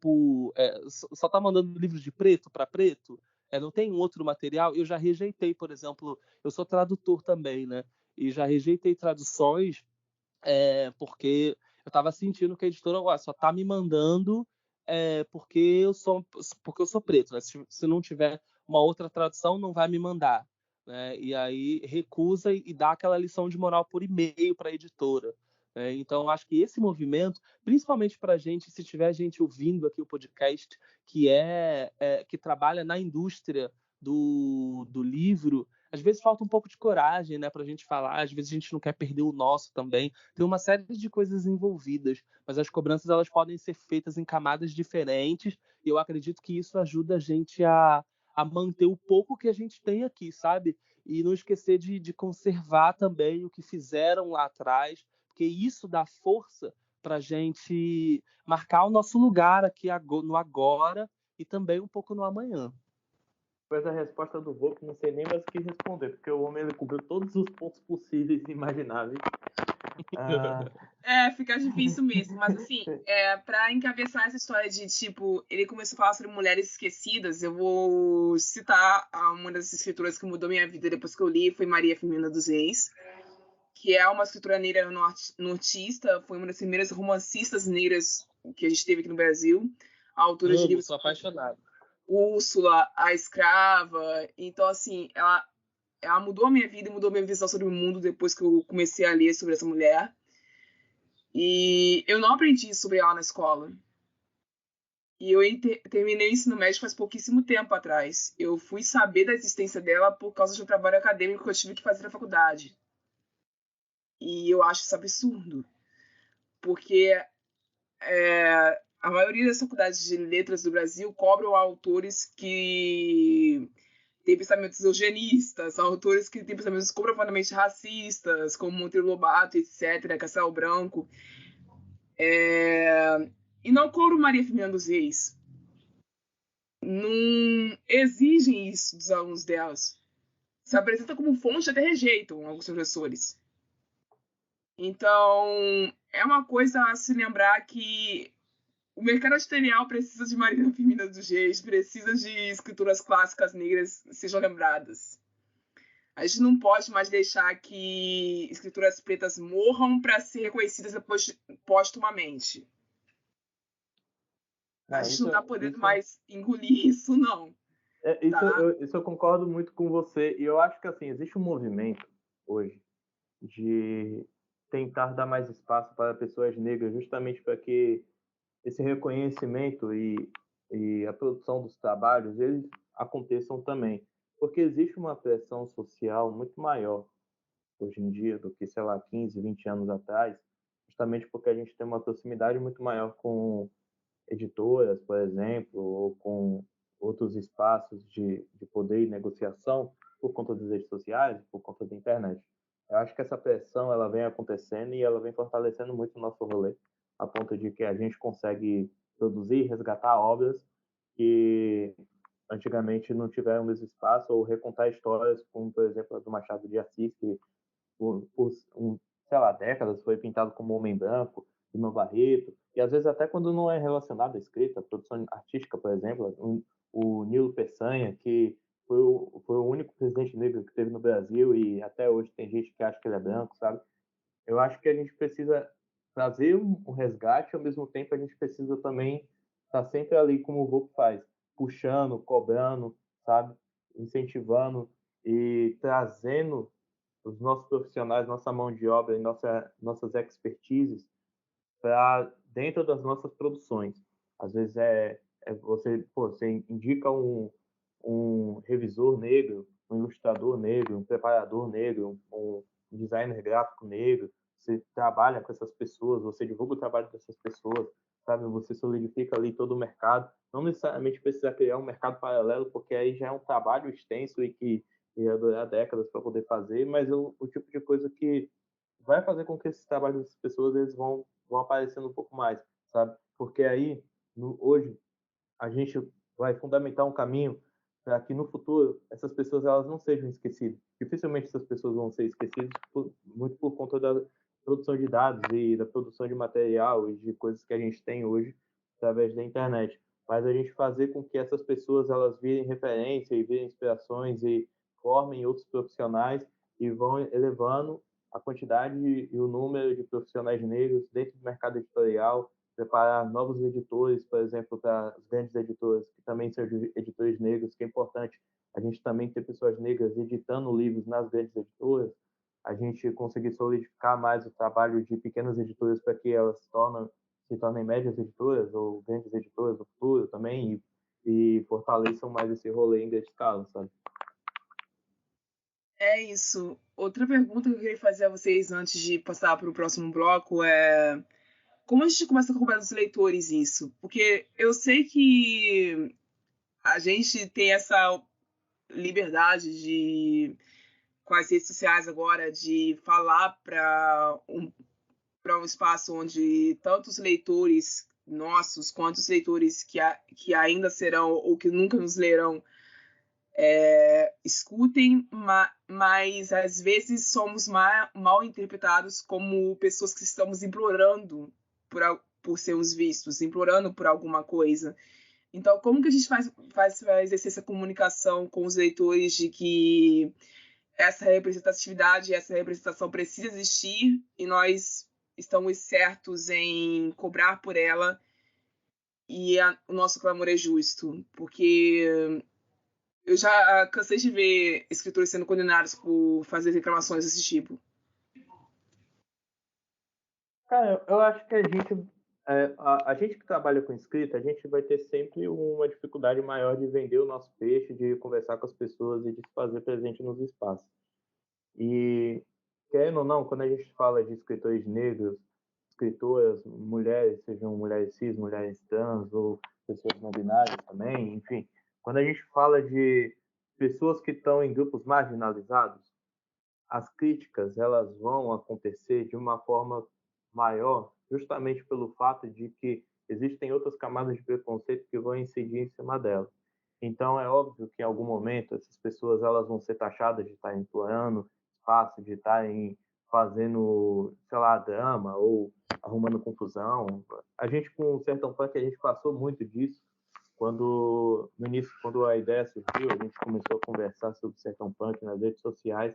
só tá mandando livro de preto para preto? Não tem um outro material? Eu já rejeitei, por exemplo, eu sou tradutor também, né? E já rejeitei traduções porque eu estava sentindo que a editora só está me mandando porque eu sou preto, né? Se não tiver uma outra tradução, não vai me mandar, né? E aí recusa e dá aquela lição de moral por e-mail para a editora. Então, eu acho que esse movimento, principalmente para a gente, se tiver gente ouvindo aqui o podcast que trabalha na indústria do livro, às vezes falta um pouco de coragem, né, para a gente falar. Às vezes a gente não quer perder o nosso também. Tem uma série de coisas envolvidas, mas as cobranças elas podem ser feitas em camadas diferentes. E eu acredito que isso ajuda a gente a manter o pouco que a gente tem aqui, sabe? E não esquecer de conservar também o que fizeram lá atrás, porque isso dá força para a gente marcar o nosso lugar aqui no agora e também um pouco no amanhã. Depois da resposta do Volpe, não sei nem mais o que responder, porque o homem ele cobriu todos os pontos possíveis e imagináveis. Fica difícil mesmo, mas assim, para encabeçar essa história de, tipo, ele começou a falar sobre mulheres esquecidas, eu vou citar uma das escritoras que mudou minha vida depois que eu li, foi Maria Firmina dos Reis, que é uma escritora negra nortista, foi uma das primeiras romancistas negras que a gente teve aqui no Brasil, a autora de livros... Sou apaixonado. Úrsula, a Escrava. Então, assim, ela mudou a minha vida e mudou a minha visão sobre o mundo depois que eu comecei a ler sobre essa mulher. E eu não aprendi sobre ela na escola. E eu terminei o ensino médio faz pouquíssimo tempo atrás. Eu fui saber da existência dela por causa de um trabalho acadêmico que eu tive que fazer na faculdade. E eu acho isso absurdo, porque a maioria das faculdades de letras do Brasil cobram autores que têm pensamentos eugenistas, autores que têm pensamentos comprovadamente racistas, como Monteiro Lobato, etc., Castelo Branco. E não cobram Maria Firmina dos Reis. Não exigem isso dos alunos delas. Se apresenta como fonte, até rejeitam alguns professores. Então, é uma coisa a se lembrar que o mercado editorial precisa de Maria Firmina dos Reis, precisa de escrituras clássicas negras sejam lembradas. A gente não pode mais deixar que escrituras pretas morram para ser reconhecidas depois, póstumamente. A gente não está podendo mais engolir isso, não. Isso eu concordo muito com você. E eu acho que assim, existe um movimento hoje de tentar dar mais espaço para pessoas negras, justamente para que esse reconhecimento e a produção dos trabalhos eles aconteçam também. Porque existe uma pressão social muito maior hoje em dia do que, sei lá, 15, 20 anos atrás, justamente porque a gente tem uma proximidade muito maior com editoras, por exemplo, ou com outros espaços de poder e negociação por conta das redes sociais, por conta da internet. Eu acho que essa pressão ela vem acontecendo e ela vem fortalecendo muito o nosso rolê, a ponto de que a gente consegue produzir, resgatar obras que antigamente não tiveram o mesmo espaço, ou recontar histórias, como, por exemplo, a do Machado de Assis, que sei lá, décadas foi pintado como homem branco, Lima Barreto, e às vezes até quando não é relacionado à escrita, à produção artística, por exemplo, o Nilo Peçanha, que foi o único presidente negro que teve no Brasil e até hoje tem gente que acha que ele é branco, sabe? Eu acho que a gente precisa trazer um resgate, ao mesmo tempo a gente precisa também estar sempre ali como o Volpe faz, puxando, cobrando, sabe? Incentivando e trazendo os nossos profissionais, nossa mão de obra e nossas expertises para dentro das nossas produções. Às vezes você indica um revisor negro, um ilustrador negro, um preparador negro, um designer gráfico negro, você trabalha com essas pessoas, você divulga o trabalho dessas pessoas, sabe? Você solidifica ali todo o mercado. Não necessariamente precisa criar um mercado paralelo, porque aí já é um trabalho extenso e que ia durar décadas para poder fazer, mas o tipo de coisa que vai fazer com que esses trabalhos das pessoas eles vão aparecendo um pouco mais, sabe? Porque aí, hoje, a gente vai fundamentar um caminho para que no futuro essas pessoas elas não sejam esquecidas. Dificilmente essas pessoas vão ser esquecidas muito por conta da produção de dados e da produção de material e de coisas que a gente tem hoje através da internet. Mas a gente fazer com que essas pessoas elas virem referência e virem inspirações e formem outros profissionais e vão elevando a quantidade e o número de profissionais negros dentro do mercado editorial, preparar novos editores, por exemplo, para as grandes editoras, que também são editores negros, que é importante a gente também ter pessoas negras editando livros nas grandes editoras, a gente conseguir solidificar mais o trabalho de pequenas editoras para que elas se tornem médias editoras ou grandes editoras no futuro também e fortaleçam mais esse rolê em grande escala, sabe? É isso. Outra pergunta que eu queria fazer a vocês antes de passar para o próximo bloco é como a gente começa a cobrar dos leitores isso? Porque eu sei que a gente tem essa liberdade de, com as redes sociais agora, de falar para um espaço onde tantos leitores nossos quanto os leitores que ainda serão ou que nunca nos lerão escutem, mas às vezes somos mal interpretados como pessoas que estamos implorando por sermos vistos, implorando por alguma coisa. Então, como que a gente vai exercer essa comunicação com os leitores de que essa representatividade, essa representação precisa existir e nós estamos certos em cobrar por ela e o nosso clamor é justo? Porque eu já cansei de ver escritores sendo condenados por fazer reclamações desse tipo. Cara, eu acho que a gente que trabalha com escrita, a gente vai ter sempre uma dificuldade maior de vender o nosso peixe, de conversar com as pessoas e de se fazer presente nos espaços. E, querendo ou não, quando a gente fala de escritores negros, escritoras, mulheres, sejam mulheres cis, mulheres trans ou pessoas não binárias também, enfim, quando a gente fala de pessoas que estão em grupos marginalizados, as críticas elas vão acontecer de uma forma maior, justamente pelo fato de que existem outras camadas de preconceito que vão incidir em cima dela. Então é óbvio que em algum momento essas pessoas elas vão ser taxadas de estarem explorando espaço, de estarem fazendo, sei lá, drama ou arrumando confusão. A gente com o Sertão Punk a gente passou muito disso quando no início, quando a ideia surgiu, a gente começou a conversar sobre o Sertão Punk nas redes sociais.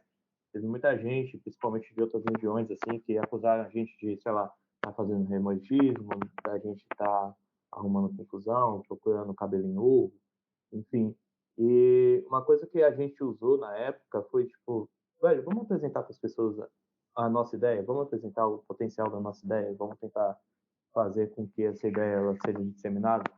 Teve muita gente, principalmente de outras regiões, assim, que acusaram a gente de, sei lá, estar fazendo remotismo, da gente estar arrumando confusão, procurando cabelo em ovo, enfim. E uma coisa que a gente usou na época foi, tipo, velho, vamos apresentar para as pessoas a nossa ideia, vamos apresentar o potencial da nossa ideia, vamos tentar fazer com que essa ideia ela seja disseminada.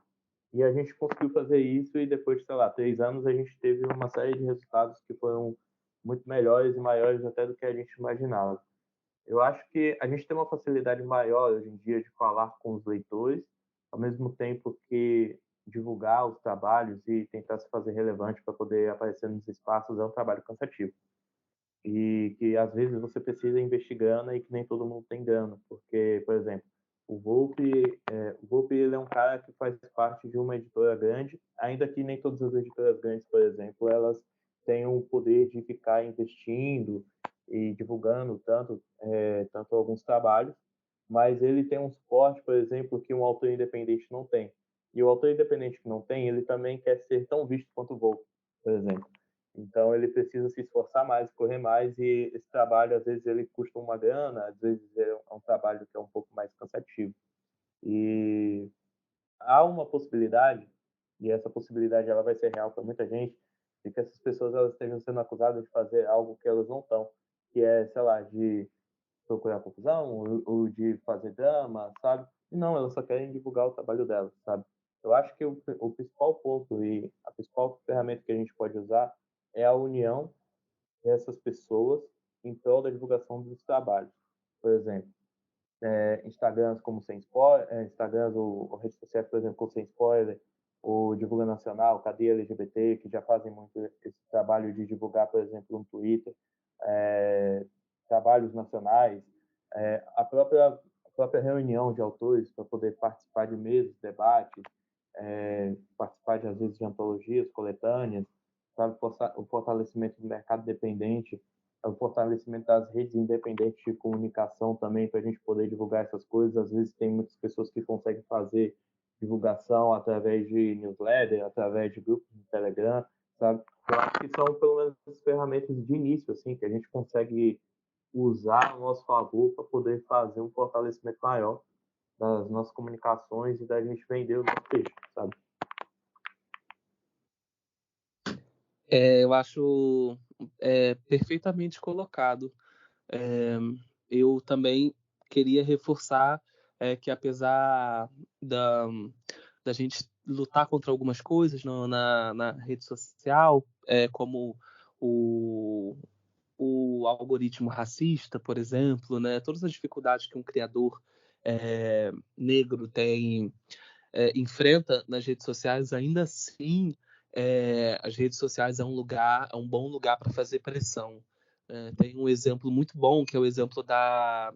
E a gente conseguiu fazer isso e depois de, sei lá, 3 anos a gente teve uma série de resultados que foram muito melhores e maiores até do que a gente imaginava. Eu acho que a gente tem uma facilidade maior hoje em dia de falar com os leitores, ao mesmo tempo que divulgar os trabalhos e tentar se fazer relevante para poder aparecer nos espaços é um trabalho cansativo. E que às vezes você precisa investir grana e que nem todo mundo tem grana, porque, por exemplo, o Volpe ele é um cara que faz parte de uma editora grande, ainda que nem todas as editoras grandes, por exemplo, elas têm o poder de ficar investindo e divulgando tanto alguns trabalhos, mas ele tem um suporte, por exemplo, que um autor independente não tem. E o autor independente que não tem, ele também quer ser tão visto quanto o Volpe, por exemplo. Então ele precisa se esforçar mais, correr mais e esse trabalho às vezes ele custa uma grana, às vezes é um trabalho que é um pouco mais cansativo. E há uma possibilidade, e essa possibilidade ela vai ser real para muita gente, de que essas pessoas elas estejam sendo acusadas de fazer algo que elas não estão, que é, sei lá, de procurar confusão ou de fazer drama, sabe? E não, elas só querem divulgar o trabalho delas, sabe? Eu acho que o principal ponto e a principal ferramenta que a gente pode usar é a união dessas pessoas em prol da divulgação dos trabalhos. Por exemplo, Instagrams como Sem Spoiler, Instagrams ou redes sociais, por exemplo, como Sem Spoiler, o Divulga Nacional, Cadeia LGBT, que já fazem muito esse trabalho de divulgar, por exemplo, no Twitter, trabalhos nacionais, a própria reunião de autores para poder participar de mesas, debates, participar de, às vezes, de antologias, coletâneas, sabe, o fortalecimento do mercado dependente, o fortalecimento das redes independentes de comunicação também, para a gente poder divulgar essas coisas. Às vezes tem muitas pessoas que conseguem fazer divulgação através de newsletter, através de grupos de Telegram, sabe? Eu acho que são pelo menos as ferramentas de início, assim, que a gente consegue usar a nosso favor para poder fazer um fortalecimento maior das nossas comunicações e da gente vender o nosso peixe, sabe? Eu acho perfeitamente colocado. Eu também queria reforçar que apesar da gente lutar contra algumas coisas na rede social, como o, o algoritmo racista, por exemplo, né, todas as dificuldades que um criador negro enfrenta nas redes sociais, ainda assim, as redes sociais é um bom lugar para fazer pressão. Tem um exemplo muito bom, que é o exemplo da.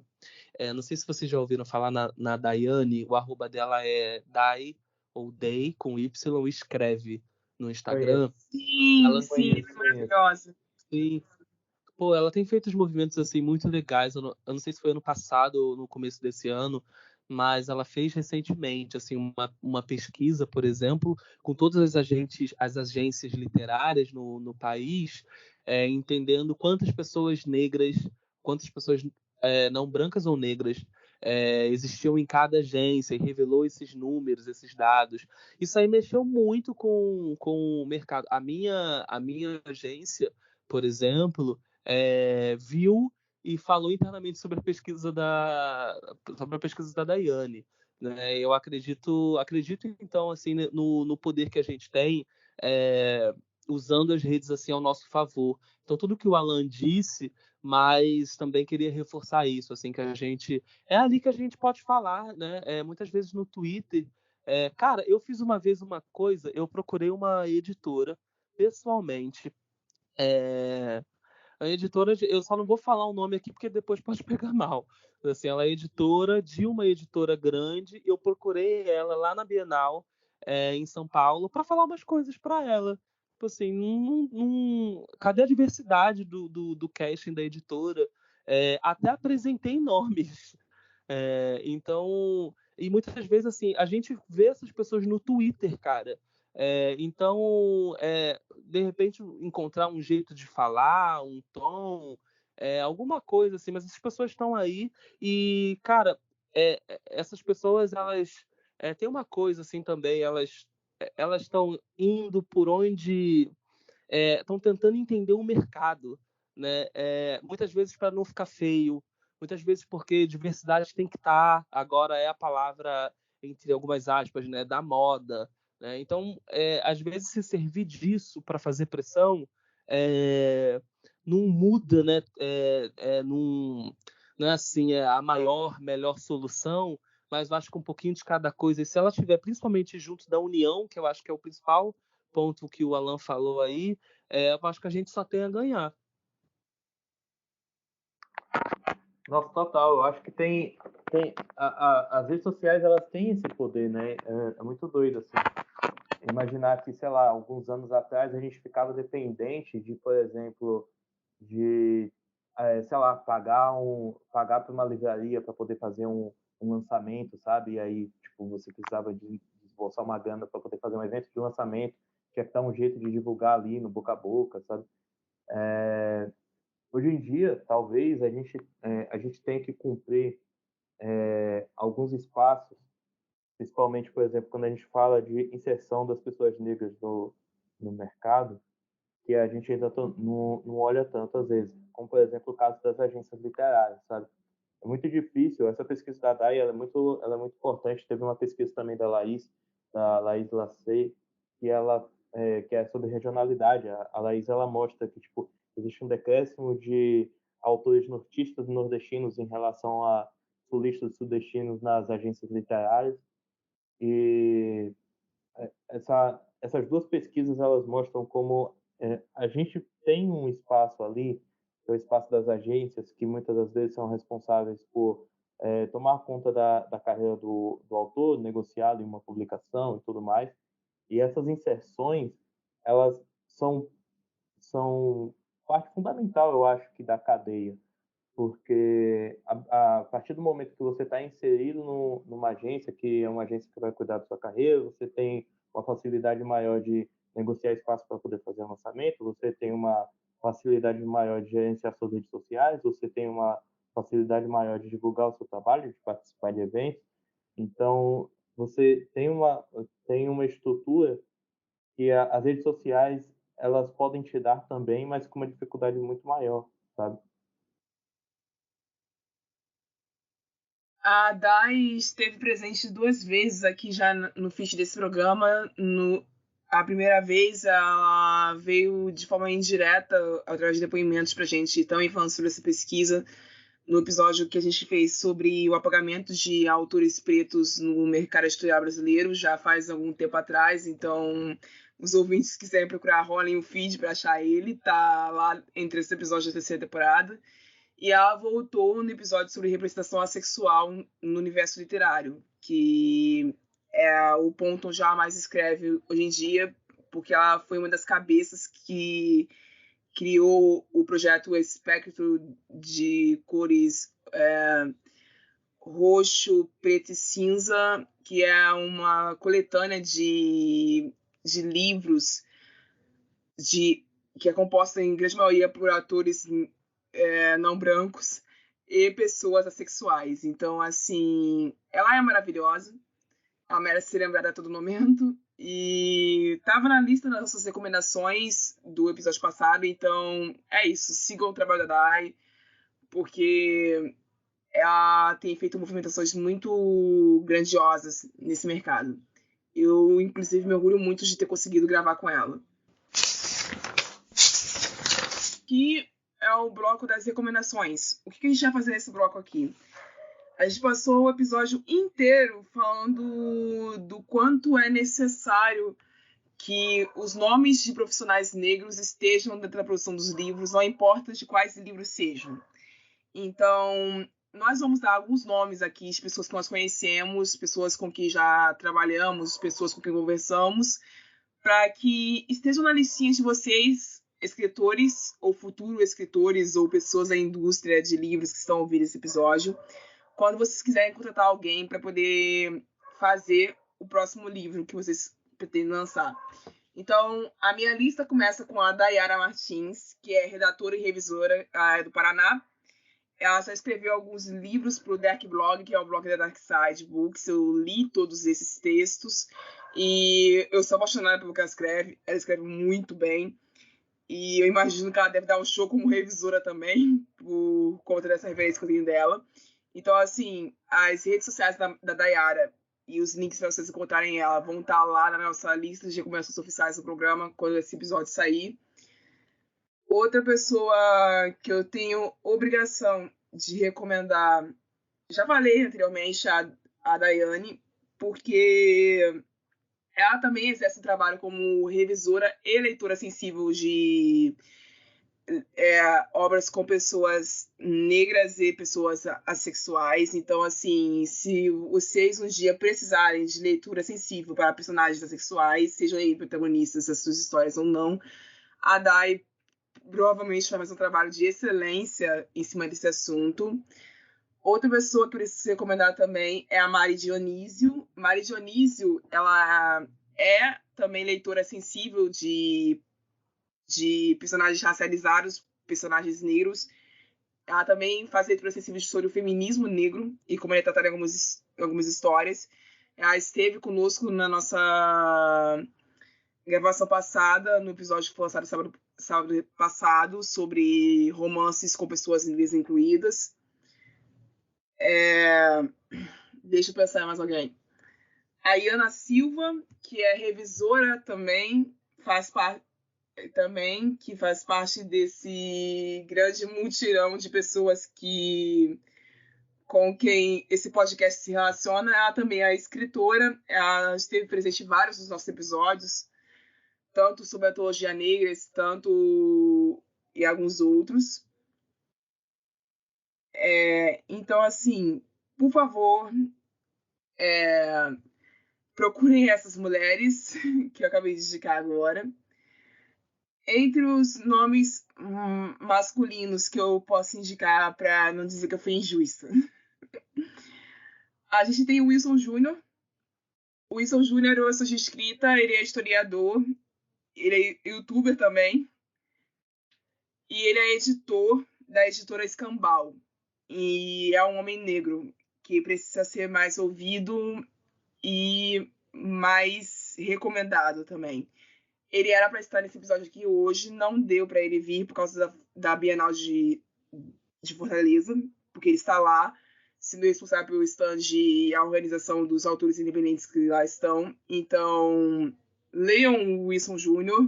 Não sei se vocês já ouviram falar na Daiane, o arroba dela é Dai, ou Day, com Y, escreve no Instagram. Sim, Ela, sim, ela é maravilhosa. sim, pô, ela tem feito uns movimentos assim muito legais. Eu não sei se foi ano passado ou no começo desse ano, mas ela fez recentemente assim uma pesquisa, por exemplo, com todas as agências literárias no país, entendendo quantas pessoas não brancas ou negras existiam em cada agência, e revelou esses números, esses dados. Isso aí mexeu muito com o mercado. A minha agência, por exemplo, viu e falou internamente sobre a pesquisa da Daiane, né? Eu acredito então assim no poder que a gente tem, usando as redes assim ao nosso favor. Então tudo que o Alan disse, mas também queria reforçar isso, assim, que a gente é ali que a gente pode falar, né? Muitas vezes no Twitter. Cara, eu fiz uma vez uma coisa, eu procurei uma editora pessoalmente. A editora, eu só não vou falar o nome aqui porque depois pode pegar mal. Assim, ela é editora de uma editora grande. Eu procurei ela lá na Bienal, em São Paulo, para falar umas coisas para ela. Tipo assim, cadê a diversidade do casting da editora? Até apresentei nomes. Então, e muitas vezes assim, a gente vê essas pessoas no Twitter, cara. Então, de repente, encontrar um jeito de falar, um tom, alguma coisa assim, mas essas pessoas estão aí e, cara, essas pessoas, elas têm uma coisa assim também, elas estão indo por onde estão tentando entender o mercado, né? Muitas vezes para não ficar feio, muitas vezes porque diversidade tem que estar, agora é a palavra, entre algumas aspas, né, da moda, né? Então, às vezes, se servir disso para fazer pressão, não muda, né? Não é assim, a melhor solução, mas eu acho que um pouquinho de cada coisa, e se ela estiver principalmente junto da união, que eu acho que é o principal ponto que o Alan falou aí, eu acho que a gente só tem a ganhar. Nossa, total. Eu acho que as redes sociais, elas têm esse poder, né? É muito doido, assim. Imaginar que, sei lá, alguns anos atrás a gente ficava dependente de, por exemplo, sei lá, pagar para uma livraria para poder fazer um lançamento, sabe? E aí, tipo, você precisava de esboçar uma grana para poder fazer um evento de lançamento, que é dar um jeito de divulgar ali no boca a boca, sabe? Hoje em dia, talvez a gente tenha que cumprir alguns espaços, principalmente, por exemplo, quando a gente fala de inserção das pessoas negras no mercado, que a gente ainda não olha tanto às vezes, como, por exemplo, o caso das agências literárias, sabe? É muito difícil, essa pesquisa da DAI, ela é muito importante. Teve uma pesquisa também da Laís Lacey, que é sobre regionalidade. A Laís, ela mostra que, tipo, existe um decréscimo de autores nortistas e nordestinos em relação a sulistas e sudestinos nas agências literárias. E essas duas pesquisas, elas mostram como a gente tem um espaço ali, que é o espaço das agências, que muitas das vezes são responsáveis por tomar conta da carreira do autor, negociado em uma publicação e tudo mais. E essas inserções, elas são parte fundamental, eu acho, que da cadeia, porque a partir do momento que você está inserido numa agência, que é uma agência que vai cuidar da sua carreira, você tem uma facilidade maior de negociar espaço para poder fazer um lançamento, você tem uma facilidade maior de gerenciar suas redes sociais, você tem uma facilidade maior de divulgar o seu trabalho, de participar de eventos. Então, você tem uma estrutura que as redes sociais, elas podem te dar também, mas com uma dificuldade muito maior, sabe? A Dai esteve presente 2 vezes aqui já no feed desse programa. A primeira vez ela veio de forma indireta, através de depoimentos para a gente, também falando sobre essa pesquisa, no episódio que a gente fez sobre o apagamento de autores pretos no mercado editorial brasileiro, já faz algum tempo atrás. Então, os ouvintes que quiserem procurar, rolem o feed para achar ele, tá lá entre os episódios da terceira temporada. E ela voltou no episódio sobre representação assexual no universo literário, que é o ponto onde ela mais escreve hoje em dia, porque ela foi uma das cabeças que criou o projeto Espectro de Cores Roxo, Preto e Cinza, que é uma coletânea de livros que é composta em grande maioria por autores não brancos e pessoas assexuais. Então, assim, ela é maravilhosa, ela merece ser lembrada a todo momento. E estava na lista das nossas recomendações do episódio passado. Então, é isso. Sigam o trabalho da Dai. porque ela tem feito movimentações muito grandiosas nesse mercado. Eu, inclusive, me orgulho muito de ter conseguido gravar com ela. Aqui é o bloco das recomendações. O que a gente vai fazer nesse bloco aqui? A gente passou o episódio inteiro falando do quanto é necessário que os nomes de profissionais negros estejam dentro da produção dos livros, não importa de quais livros sejam. Então, nós vamos dar alguns nomes aqui de pessoas que nós conhecemos, pessoas com quem já trabalhamos, pessoas com quem conversamos, para que estejam na listinha de vocês, escritores ou futuros escritores ou pessoas da indústria de livros que estão ouvindo esse episódio, quando vocês quiserem contratar alguém para poder fazer o próximo livro que vocês pretendem lançar. Então, a minha lista começa com a Dayara Martins, que é redatora e revisora do Paraná. Ela já escreveu alguns livros para o Dark Blog, que é o blog da Dark Side Books. Eu li todos esses textos e eu sou apaixonada pelo que ela escreve. Ela escreve muito bem. E eu imagino que ela deve dar um show como revisora também, por conta dessa referência que eu tenho dela. Então, assim, as redes sociais da Dayara e os links para vocês encontrarem ela vão estar lá na nossa lista de recomendações oficiais do programa quando esse episódio sair. Outra pessoa que eu tenho obrigação de recomendar, já falei anteriormente, a Daiane, porque ela também exerce um trabalho como revisora e leitora sensível de obras com pessoas negras e pessoas assexuais. Então, assim, se vocês um dia precisarem de leitura sensível para personagens assexuais, sejam aí protagonistas das suas histórias ou não, a Dai provavelmente vai fazer um trabalho de excelência em cima desse assunto. Outra pessoa que eu preciso recomendar também é a Mari Dionísio. Mari Dionísio, ela é também leitora sensível de personagens racializados, personagens negros. Ela também faz leitura sensível sobre o feminismo negro e como ele é tratado em algumas histórias. Ela esteve conosco na nossa gravação passada, no episódio que foi lançado sábado passado, sobre romances com pessoas negras incluídas. Deixa eu pensar em mais alguém. A Iana Silva, que é revisora também, que faz parte desse grande mutirão de pessoas com quem esse podcast se relaciona. Ela também é escritora, ela esteve presente em vários dos nossos episódios, tanto sobre a teologia negra, tanto e alguns outros. Então, assim, por favor, procurem essas mulheres que eu acabei de indicar agora. Entre os nomes masculinos que eu posso indicar para não dizer que eu fui injusta, a gente tem o Wilson Júnior. O Wilson Júnior é assessor de escrita, ele é historiador, ele é youtuber também, e ele é editor da editora Escambau. E é um homem negro que precisa ser mais ouvido e mais recomendado também. Ele era para estar nesse episódio aqui hoje, não deu para ele vir por causa da Bienal de Fortaleza, porque ele está lá, sendo responsável pelo stand e a organização dos autores independentes que lá estão. Então, leiam o Wilson Júnior,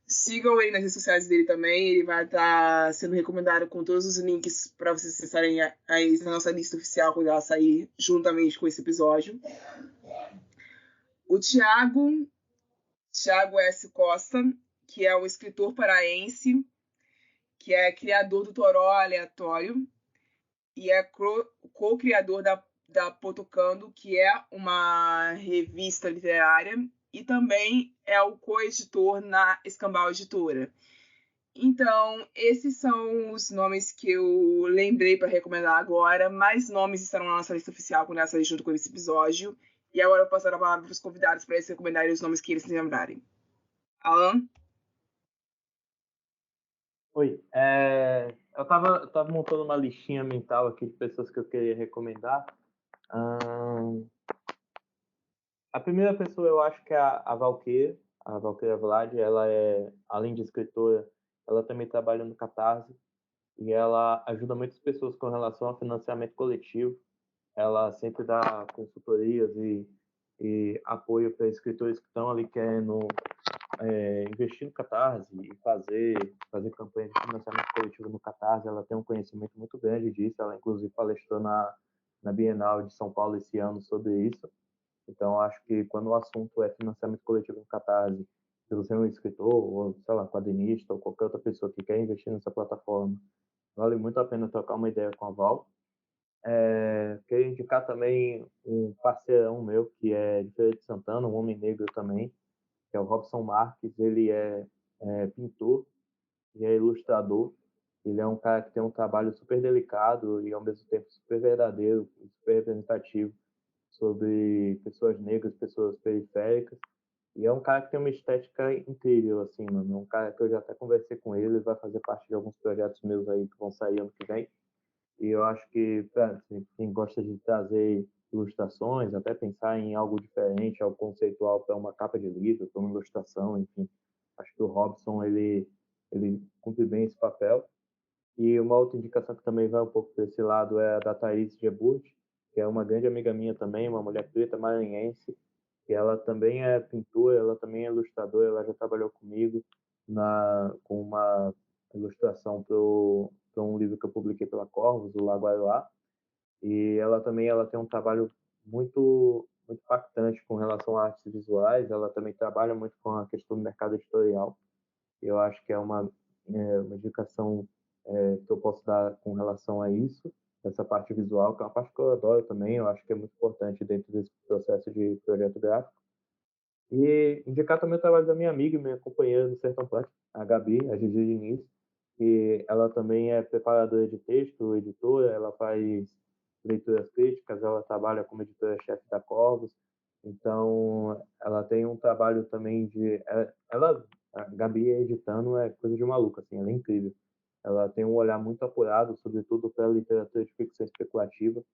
sigam ele nas redes sociais dele também, ele vai estar sendo recomendado com todos os links para vocês acessarem aí na nossa lista oficial quando ela sair juntamente com esse episódio. O Thiago S. Costa, que é um escritor paraense, que é criador do Toró Aleatório e é co-criador da Potocando, que é uma revista literária, e também é o co-editor na Escambau Editora. Então, esses são os nomes que eu lembrei para recomendar agora. Mais nomes estarão na nossa lista oficial quando ela sair junto com esse episódio. E agora eu vou passar a palavra para os convidados para eles recomendarem os nomes que eles se lembrarem. Alan? Oi, eu tava montando uma listinha mental aqui de pessoas que eu queria recomendar. A primeira pessoa eu acho que é a Valqueira Vlad. Ela é, além de escritora, ela também trabalha no Catarse. e ela ajuda muitas pessoas com relação ao financiamento coletivo. Ela sempre dá consultorias e apoio para escritores que estão ali querendo investir no Catarse e fazer campanha de financiamento coletivo no Catarse. Ela tem um conhecimento muito grande disso. Ela, inclusive, palestrou na Bienal de São Paulo esse ano sobre isso. Então, acho que quando o assunto é financiamento coletivo no Catarse, se você é um escritor, ou, sei lá, quadrinista, ou qualquer outra pessoa que quer investir nessa plataforma, vale muito a pena trocar uma ideia com a Val. Queria indicar também um parceirão meu, que é de Feira de Santana, um homem negro também, que é o Robson Marques. Ele é pintor e é ilustrador. Ele é um cara que tem um trabalho super delicado e, ao mesmo tempo, super verdadeiro, super representativo sobre pessoas negras, pessoas periféricas. E é um cara que tem uma estética incrível, assim, mano. É um cara que eu já até conversei com ele, vai fazer parte de alguns projetos meus aí que vão sair ano que vem. E eu acho que, pra quem gosta de trazer ilustrações, até pensar em algo diferente, algo conceitual para uma capa de livro, para uma ilustração, enfim, acho que o Robson, ele cumpre bem esse papel. E uma outra indicação que também vai um pouco para esse lado é a da Thaís Geburt, que é uma grande amiga minha também, uma mulher preta maranhense, e ela também é pintora, ela também é ilustradora, ela já trabalhou comigo com uma ilustração para um livro que eu publiquei pela Corvos, o Lago Aruá, e ela tem um trabalho muito impactante com relação a artes visuais. Ela também trabalha muito com a questão do mercado editorial. Eu acho que é uma indicação que eu posso dar com relação a isso, essa parte visual, que é uma parte que eu adoro também. Eu acho que é muito importante dentro desse processo de projeto gráfico. E indicar também o trabalho da minha amiga e minha companheira do Sertão Plástico, a Gabi, a Gigi Diniz, que ela também é preparadora de texto, editora. Ela faz leituras críticas, ela trabalha como editora-chefe da Corvos. Então, ela tem um trabalho também a Gabi editando é coisa de maluco, assim, ela é incrível. Ela tem um olhar muito apurado, sobretudo para a literatura de ficção especulativa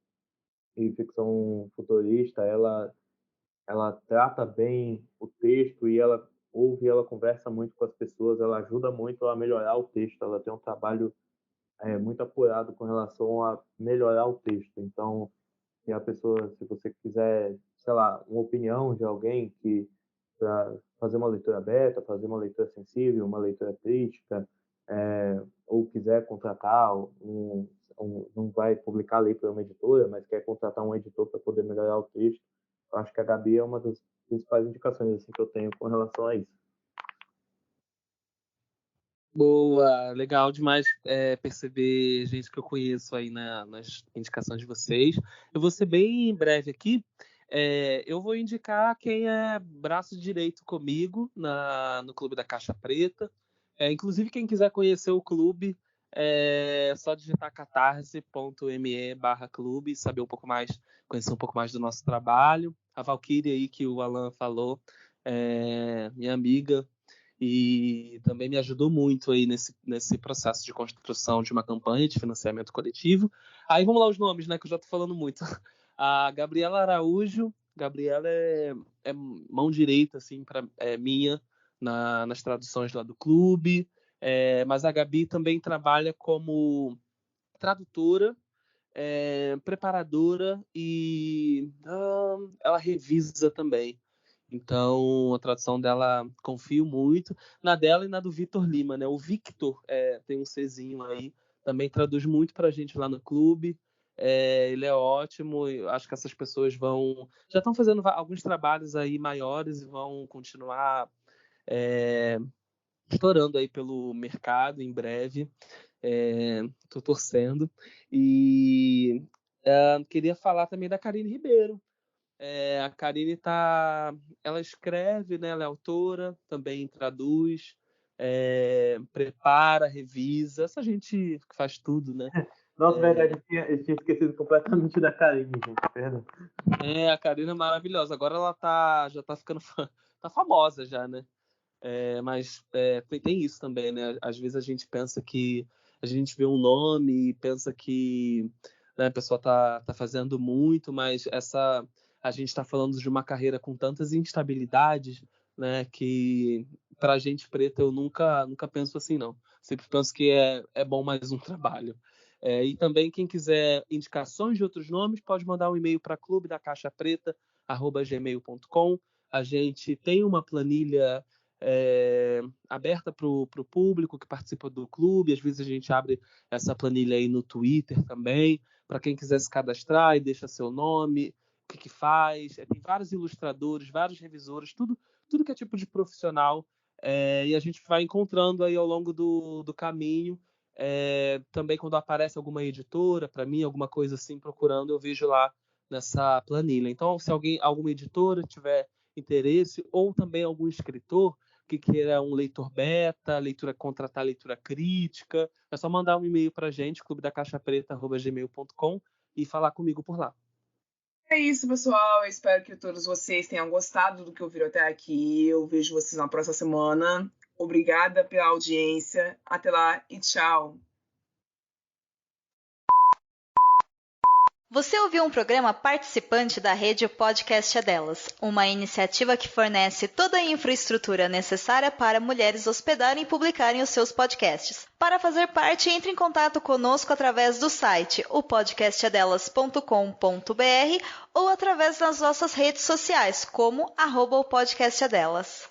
e ficção futurista. Ela trata bem o texto e ela ouve, ela conversa muito com as pessoas, ela ajuda muito a melhorar o texto. Ela tem um trabalho muito apurado com relação a melhorar o texto. Então, se você quiser, sei lá, uma opinião de alguém que para fazer uma leitura aberta, fazer uma leitura sensível, uma leitura crítica, ou quiser contratar não vai publicar ali para uma editora, mas quer contratar um editor para poder melhorar o texto, eu acho que a Gabi é uma das principais indicações assim que eu tenho com relação a isso. Boa, legal demais perceber gente que eu conheço aí nas indicações de vocês. Eu vou ser bem breve aqui. Eu vou indicar quem é braço direito comigo no Clube da Caixa Preta. Inclusive, quem quiser conhecer o clube, é só digitar catarse.me/clube, saber um pouco mais, conhecer um pouco mais do nosso trabalho. A Valkyrie aí que o Alan falou, minha amiga, e também me ajudou muito aí nesse processo de construção de uma campanha de financiamento coletivo. Aí vamos lá os nomes, né, que eu já estou falando muito. A Gabriela Araújo. Gabriela é mão direita, assim, minha nas traduções lá do clube. Mas a Gabi também trabalha como tradutora, preparadora e ela revisa também. Então, a tradução dela, confio muito. Na dela e na do Vitor Lima, né? O Victor tem um Czinho aí, também traduz muito pra gente lá no clube. Ele é ótimo. Eu acho que essas pessoas já estão fazendo alguns trabalhos aí maiores e vão continuar estourando aí pelo mercado em breve. Tô torcendo. E queria falar também da Karine Ribeiro. A Karine ela escreve, né? Ela é autora, também traduz, prepara, revisa. Essa gente que faz tudo, né? Nossa, verdade, eu tinha esquecido completamente da Karine, gente, perdão. A Karine é maravilhosa. Agora ela já tá ficando tá famosa já, né? Mas tem isso também, né? Às vezes a gente pensa que a gente vê um nome e pensa que, né, a pessoa tá fazendo muito, mas a gente está falando de uma carreira com tantas instabilidades, né? Que pra gente preta eu nunca penso assim, não. Sempre penso que é bom mais um trabalho. E também quem quiser indicações de outros nomes, pode mandar um e-mail para clubedacaixapreta@gmail.com. A gente tem uma planilha aberta para o público que participa do clube. Às vezes a gente abre essa planilha aí no Twitter também, para quem quiser se cadastrar e deixa seu nome, o que faz. Tem vários ilustradores, vários revisores, tudo que é tipo de profissional. E a gente vai encontrando aí ao longo do caminho. Também quando aparece alguma editora, para mim, alguma coisa assim, procurando, eu vejo lá nessa planilha. Então, se alguma editora tiver interesse, ou também algum escritor que queira um leitor beta, contratar leitura crítica, é só mandar um e-mail para a gente, clubedacaixapreta@gmail.com, e falar comigo por lá. É isso, pessoal. Eu espero que todos vocês tenham gostado do que ouviram até aqui. Eu vejo vocês na próxima semana. Obrigada pela audiência. Até lá e tchau. Você ouviu um programa participante da rede Podcast é Delas, uma iniciativa que fornece toda a infraestrutura necessária para mulheres hospedarem e publicarem os seus podcasts. Para fazer parte, entre em contato conosco através do site opodcastadelas.com.br ou através das nossas redes sociais, como @opodcastadelas.